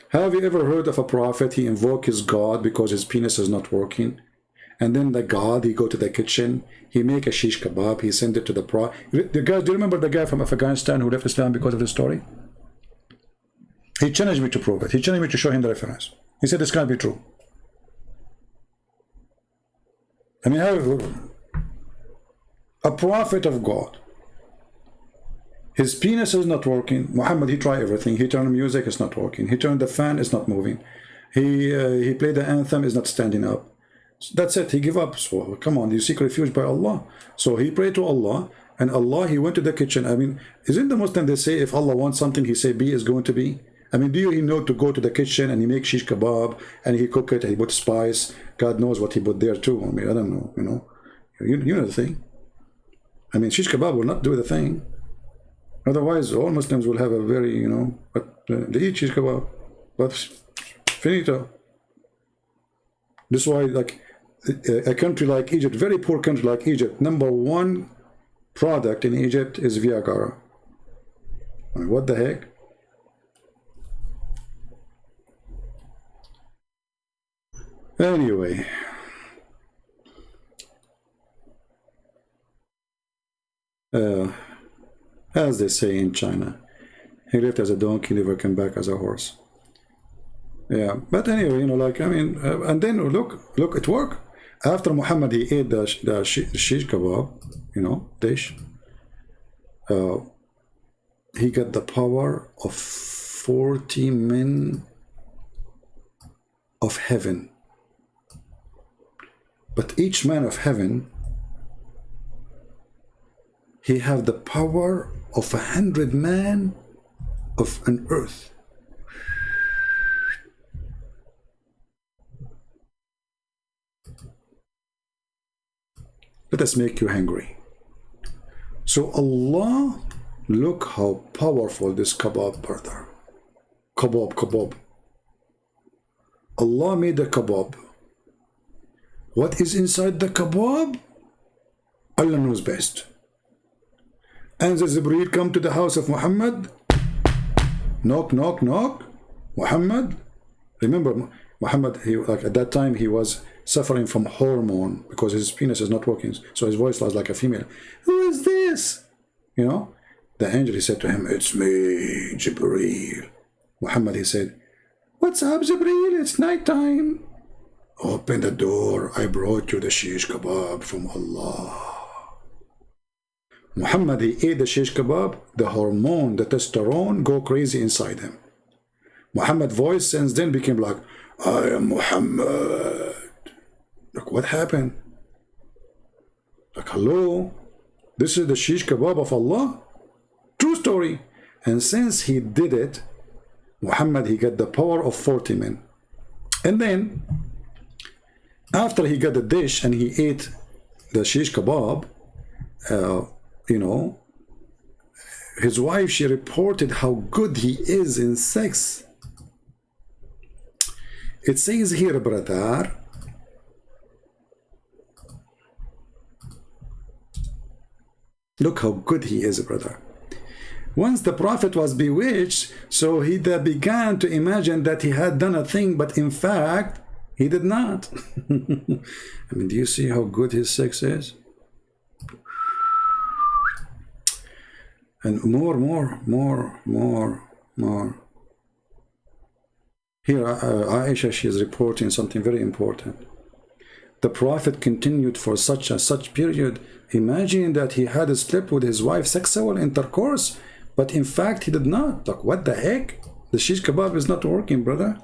Have you ever heard of a prophet, he invoked his God because his penis is not working? And then the God, he go to the kitchen, he make a shish kebab, he send it to the prophet. The guy, do you remember the guy from Afghanistan who left Islam because of the story? He challenged me to prove it. He challenged me to show him the reference. He said this can't be true. I mean, a prophet of God, his penis is not working. Muhammad, he tried everything. He turned music, it's not working. He turned the fan, it's not moving. He played the anthem, is not standing up. That's it, he gave up. So come on, you seek refuge by Allah. So he prayed to Allah, and Allah, he went to the kitchen. I mean, isn't the Muslim, they say if Allah wants something, he say be is going to be? I mean, do you know to go to the kitchen and he make shish kebab and he cook it and he put spice? God knows what he put there too. I mean, I don't know, you know the thing. I mean, shish kebab will not do the thing. Otherwise, all Muslims will have a very, but they eat shish kebab. But finito. This is why, like, a country like Egypt, very poor country like Egypt, #1 product in Egypt is Viagra. I mean, what the heck? Anyway, as they say in China, he left as a donkey, never came back as a horse. Yeah, but anyway, you know, like, I mean, and then look, it worked. After Muhammad, he ate the shish kebab, you know, dish. He got the power of 40 men of heaven. But each man of heaven, he have the power of 100 men of an earth. Let us make you hungry. So Allah, look how powerful this kebab, brother. Kebab. Allah made a kebab. What is inside the kebab? Allah knows best. And the Jibreel come to the house of Muhammad. Knock. Muhammad. Remember, Muhammad, he, like at that time, he was suffering from hormone because his penis is not working. So his voice was like a female. Who is this? You know, the angel, he said to him, it's me, Jibreel. Muhammad, he said, what's up, Jibreel? It's night time. Open the door. I brought you the shish kebab from Allah. Muhammad, he ate the shish kebab. The hormone, the testosterone, go crazy inside him. Muhammad's voice since then became like, I am Muhammad. Look, what happened? Like, hello? This is the shish kebab of Allah? True story. And since he did it, Muhammad, he got the power of 40 men. And then, after he got the dish and he ate the shish kebab, you know, his wife, she reported how good he is in sex. It says here, brother, look how good he is, brother. Once the Prophet was bewitched, so he began to imagine that he had done a thing, but in fact, he did not. I mean, do you see how good his sex is? And more. Here, Aisha, she is reporting something very important. The Prophet continued for such period, imagining that he had slept with his wife, sexual intercourse, but in fact he did not. Like, what the heck? The shish kebab is not working, brother.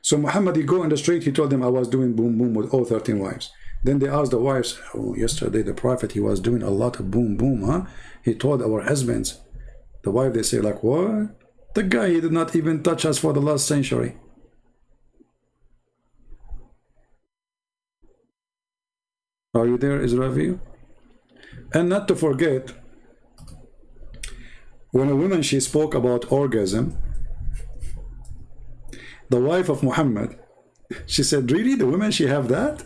So Muhammad, he go in the street, he told them, I was doing boom boom with all 13 wives. Then they asked the wives, oh, yesterday the Prophet, he was doing a lot of boom boom, huh? He told our husbands. The wife, they say, like, what? The guy, he did not even touch us for the last century. Are you there, Israel? And not to forget, when a woman, she spoke about orgasm, the wife of Muhammad, she said, really, the women, she have that?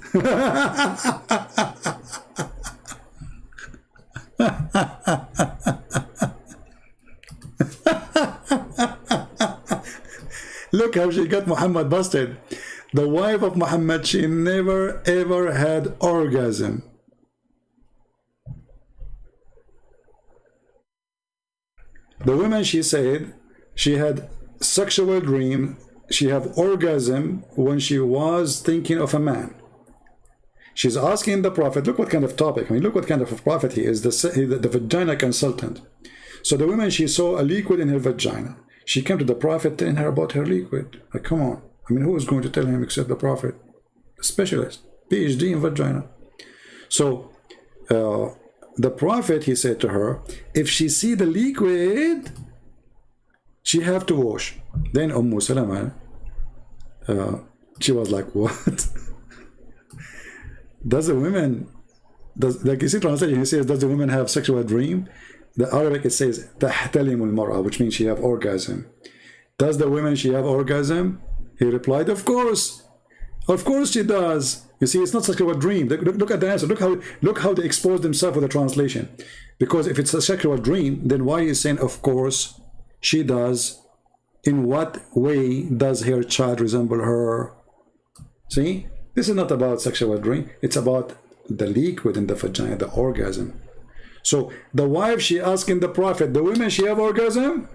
Look how she got Muhammad busted. The wife of Muhammad, she never ever had orgasm. The woman, she said, she had sexual dream, she had orgasm when she was thinking of a man. She's asking the Prophet, look what kind of topic, I mean, look what kind of a prophet he is, the vagina consultant. So the woman, she saw a liquid in her vagina. She came to the Prophet telling her about her liquid. Like, come on. I mean, who is going to tell him except the Prophet? A specialist, PhD in vagina. So the Prophet, he said to her, if she see the liquid, she have to wash. Then Salama, she was like, what? Does the women, like you see translation, he says, does the woman have sexual dream? The Arabic, it says, تحتلم المرأة, which means she have orgasm. Does the woman, she have orgasm? He replied, of course. Of course she does. You see, it's not sexual dream. Look at the answer. Look how they expose themselves with the translation. Because if it's a sexual dream, then why is saying, of course she does? In what way does her child resemble her? See, this is not about sexual dream. It's about the liquid in the vagina, the orgasm. So the wife, she asking the Prophet, the women, she have orgasm?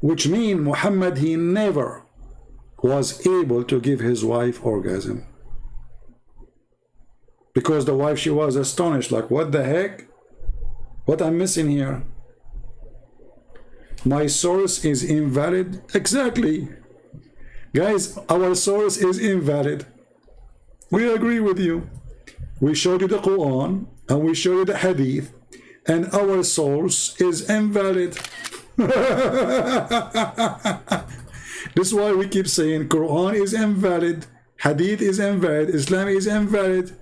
Which means Muhammad, he never was able to give his wife orgasm. Because the wife, she was astonished, like, what the heck? What I'm missing here? My source is invalid. Exactly. Guys, our source is invalid. We agree with you. We showed you the Quran and we showed you the Hadith, and our source is invalid. This is why we keep saying Quran is invalid, Hadith is invalid, Islam is invalid.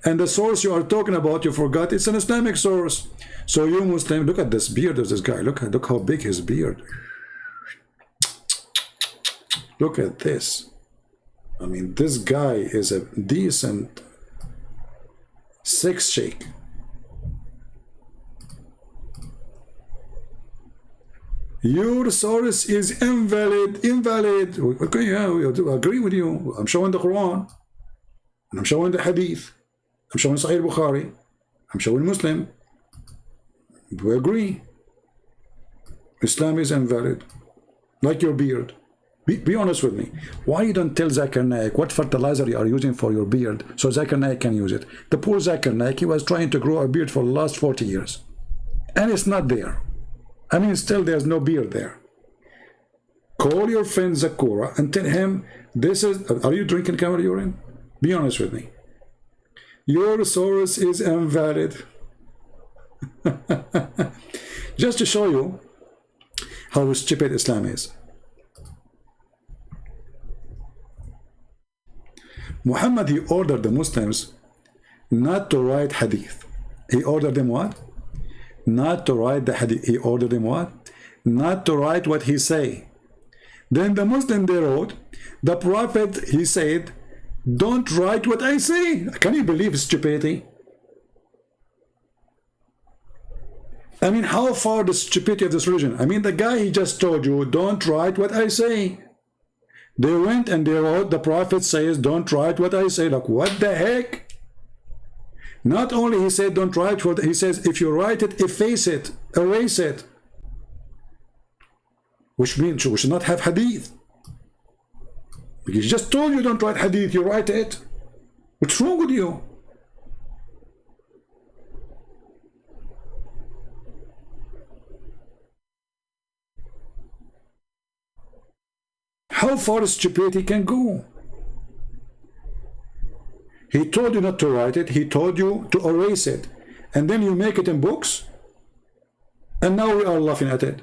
And the source you are talking about, you forgot, it's an Islamic source. So you Muslim, look at this beard of this guy. Look how big his beard. Look at this. I mean, this guy is a decent sex shake. Your source is invalid. Okay, yeah, we agree with you. I'm showing the Quran, and I'm showing the Hadith, I'm showing Sahih Bukhari, I'm showing Muslim. We agree. Islam is invalid. Like your beard. Be honest with me. Why you don't tell Zakir Naik what fertilizer you are using for your beard so Zakir Naik can use it? The poor Zakir Naik, he was trying to grow a beard for the last 40 years. And it's not there. I mean, still there's no beard there. Call your friend Zakura and tell him, this is, are you drinking camel urine? Be honest with me. Your source is invalid. Just to show you how stupid Islam is. Muhammad, he ordered the Muslims not to write hadith. He ordered them what? Not to write the hadith. He ordered them what? Not to write what he say. Then the Muslim, they wrote, the Prophet, he said, don't write what I say. Can you believe stupidity? I mean, how far the stupidity of this religion? I mean, the guy, he just told you, don't write what I say. They went and they wrote, the Prophet says, don't write what I say. Like, what the heck? Not only he said, don't write what he says, if you write it, efface it, erase it. Which means we should not have hadith. He just told you don't write hadith, you write it. What's wrong with you? How far stupidity can go? He told you not to write it, he told you to erase it, and then you make it in books, and now we are laughing at it.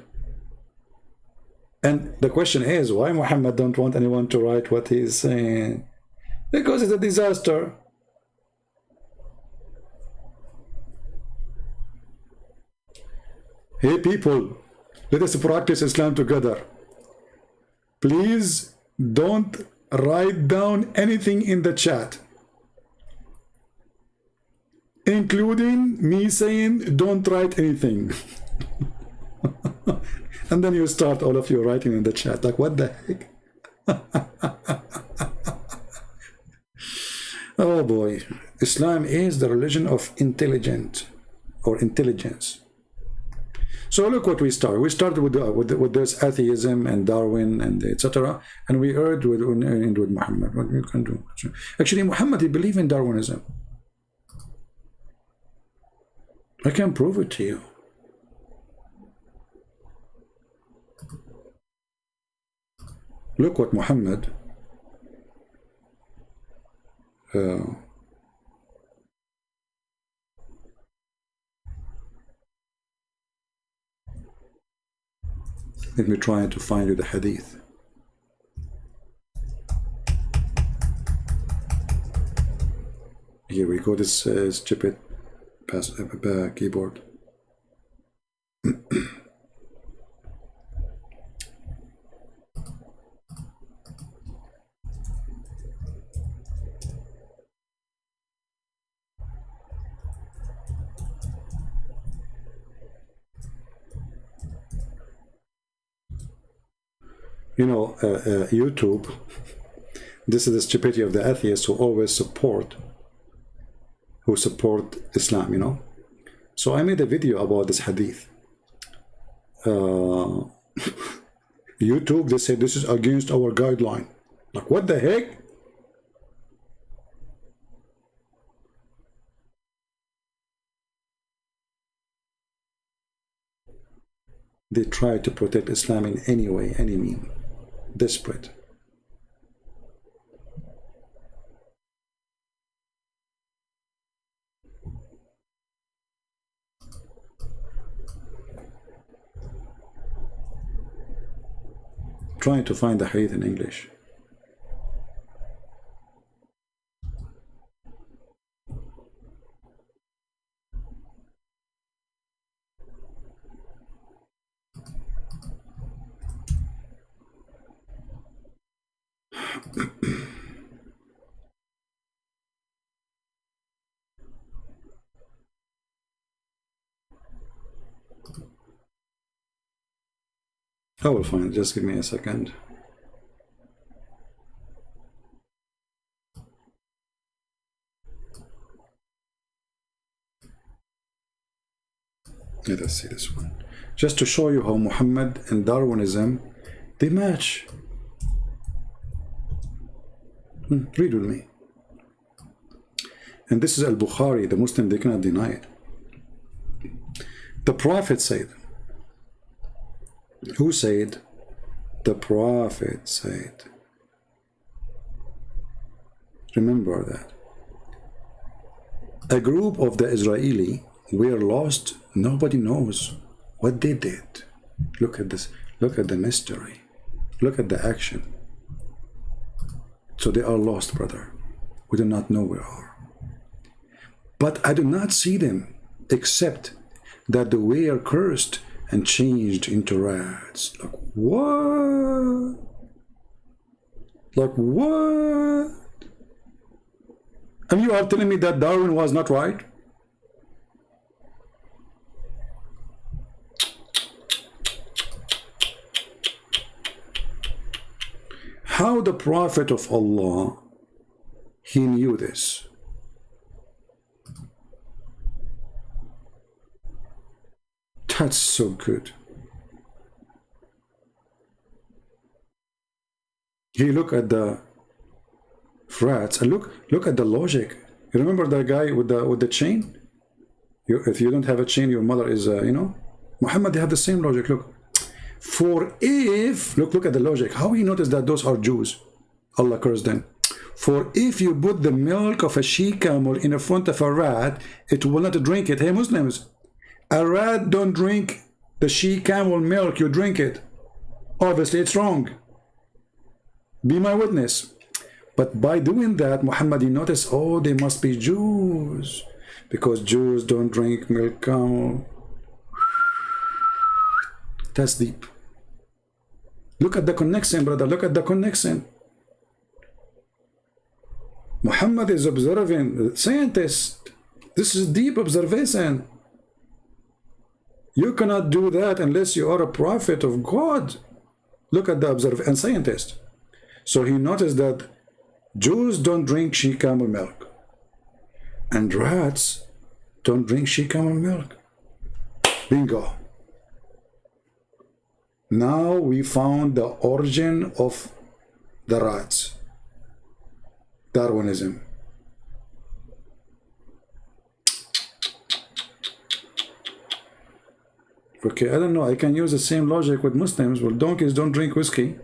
And the question is, why Muhammad don't want anyone to write what he is saying? Because it's a disaster. Hey people, let us practice Islam together. Please don't write down anything in the chat, including me saying don't write anything. And then you start, all of you, writing in the chat, like, what the heck? Oh boy, Islam is the religion of intelligence. So look what we started. We started with this atheism and Darwin and etc. And we erred with Muhammad. What you can do? Actually, Muhammad, he believed in Darwinism. I can prove it to you. Look what Muhammad let me try to find you the hadith. Here we go, this stupid keyboard. You know, YouTube, This is the stupidity of the atheists who always support Islam, you know. So I made a video about this hadith. YouTube, they say this is against our guideline. Like, what the heck? They try to protect Islam in any way, any mean. Desperate. Trying to find the hadith in English. I will find it. Just give me a second. Let us see this one. Just to show you how Muhammad and Darwinism, they match. Read with me. And this is Al-Bukhari, the Muslim, they cannot deny it. The Prophet said, who said? The Prophet said. Remember that. A group of the Israeli were lost. Nobody knows what they did. Look at this. Look at the mystery. Look at the action. So they are lost, brother. We do not know where they are. But I do not see them, except that they were cursed and changed into rats. Like what? Like what? And you are telling me that Darwin was not right? How the Prophet of Allah, he knew this? That's so good. He look at the rats and look at the logic. You remember that guy with the chain? If you don't have a chain, your mother is you know. Muhammad, they have the same logic. Look, for if look at the logic. How he noticed that those are Jews? Allah curse them. For if you put the milk of a she camel in front of a rat, it will not drink it. Hey Muslims, a rat don't drink the she camel milk, you drink it. Obviously it's wrong. Be my witness. But by doing that, Muhammad, he noticed, oh, they must be Jews, because Jews don't drink milk camel. That's deep. Look at the connection, brother. Look at the connection. Muhammad is observing, scientist. This is deep observation. You cannot do that unless you are a prophet of God. Look at the observer and scientist. So he noticed that Jews don't drink she camel milk, and rats don't drink she camel milk. Bingo. Now we found the origin of the rats. Darwinism. Okay, I don't know. I can use the same logic with Muslims. Well, donkeys don't drink whiskey.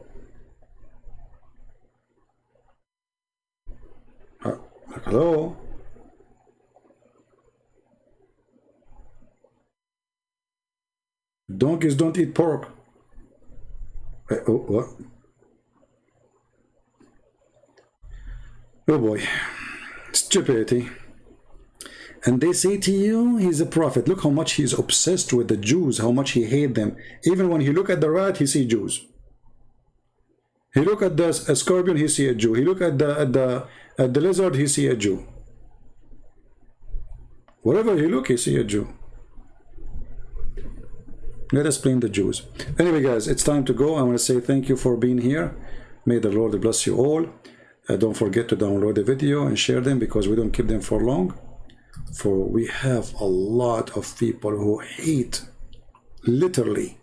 Hello? Donkeys don't eat pork. Oh, what? Oh boy. Stupidity. And they say to you, he's a prophet. Look how much he's obsessed with the Jews, how much he hates them. Even when he look at the rat, he see Jews. He look at the scorpion, he see a Jew. He look at the lizard, he see a Jew. Wherever he look, he see a Jew. Let us blame the Jews. Anyway, guys, it's time to go. I want to say thank you for being here. May the Lord bless you all. Don't forget to download the video and share them, because we don't keep them for long. For we have a lot of people who hate literally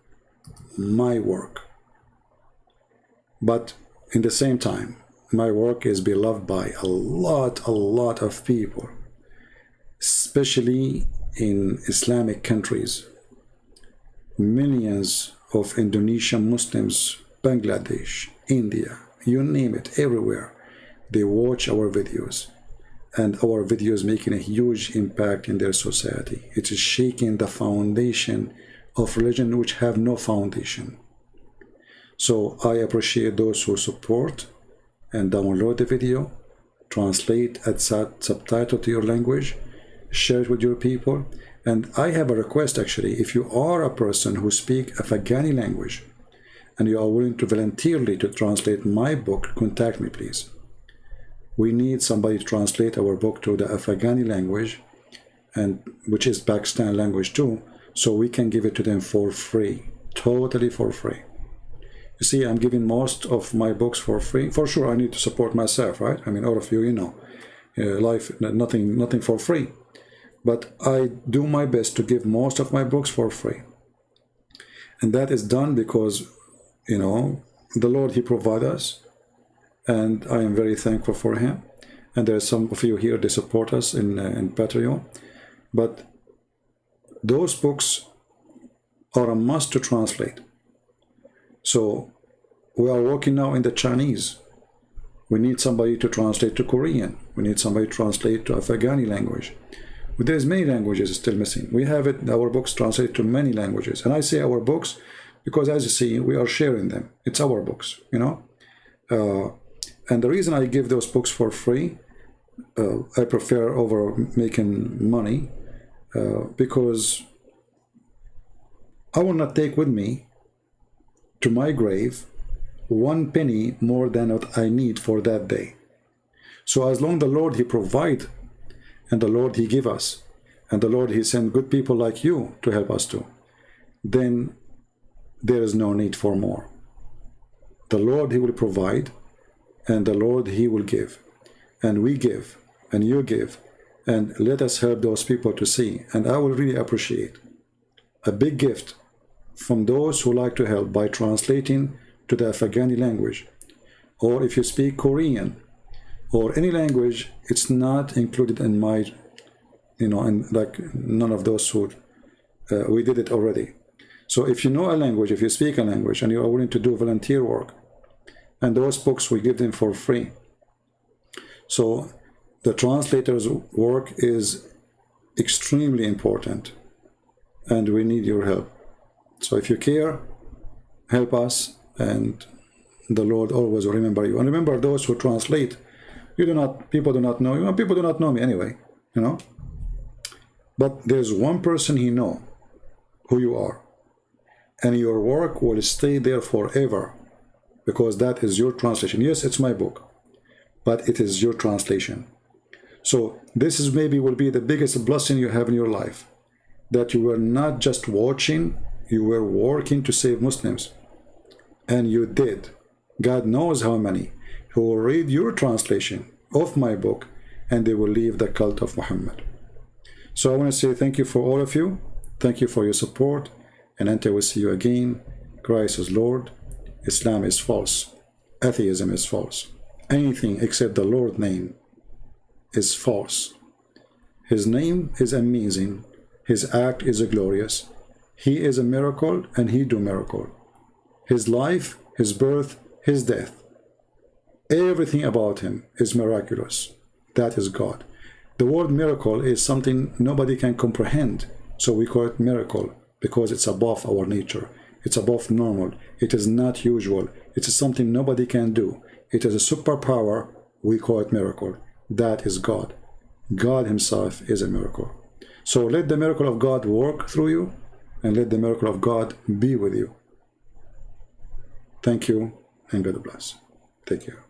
my work. But in the same time, my work is beloved by a lot of people, especially in Islamic countries. Millions of Indonesian Muslims, Bangladesh, India, you name it, everywhere, they watch our videos, and our videos making a huge impact in their society. It is shaking the foundation of religion which have no foundation. So I appreciate those who support and download the video, translate and subtitle to your language, share it with your people. And I have a request actually, if you are a person who speaks Afghani language and you are willing to voluntarily to translate my book, contact me please. We need somebody to translate our book to the Afghani language, and which is Pakistan language too, so we can give it to them for free, totally for free. You see, I'm giving most of my books for free. For sure, I need to support myself, right? I mean, all of you, you know, life, nothing for free. But I do my best to give most of my books for free. And that is done because, you know, the Lord, He provides us. And I am very thankful for Him. And there are some of you here, they support us in Patreon. But those books are a must to translate. So we are working now in the Chinese. We need somebody to translate to Korean. We need somebody to translate to Afghani language. But there's many languages still missing. We have it, our books translated to many languages. And I say our books because, as you see, we are sharing them. It's our books, you know. And the reason I give those books for free, I prefer over making money, because I will not take with me to my grave 1 penny more than what I need for that day. So as long as the Lord, He provide, and the Lord, He give us, and the Lord, He send good people like you to help us too, then there is no need for more. The Lord, He will provide, and the Lord, He will give, and we give, and you give, and let us help those people to see. And I will really appreciate a big gift from those who like to help by translating to the Afghani language, or if you speak Korean or any language, it's not included in my, you know, and like none of those who we did it already. So if you know a language, if you speak a language, and you are willing to do volunteer work, and those books we give them for free. So the translator's work is extremely important, and we need your help. So if you care, help us, and the Lord always will remember you. And remember, those who translate, people do not know you. People do not know me anyway, you know. But there's one person He know who you are, and your work will stay there forever, because that is your translation. Yes, it's my book, but it is your translation. So this is maybe will be the biggest blessing you have in your life, that you were not just watching, you were working to save Muslims. And you did. God knows how many who will read your translation of my book, and they will leave the cult of Muhammad. So I want to say thank you for all of you. Thank you for your support. And until we see you again, Christ is Lord. Islam is false. Atheism is false. Anything except the Lord's name is false. His name is amazing. His act is glorious. He is a miracle, and He do miracle. His life, His birth, His death, everything about Him is miraculous. That is God. The word miracle is something nobody can comprehend, so we call it miracle, because it's above our nature. It's above normal. It is not usual. It is something nobody can do. It is a superpower. We call it miracle. That is God. God Himself is a miracle. So let the miracle of God work through you, and let the miracle of God be with you. Thank you, and God bless. Take care.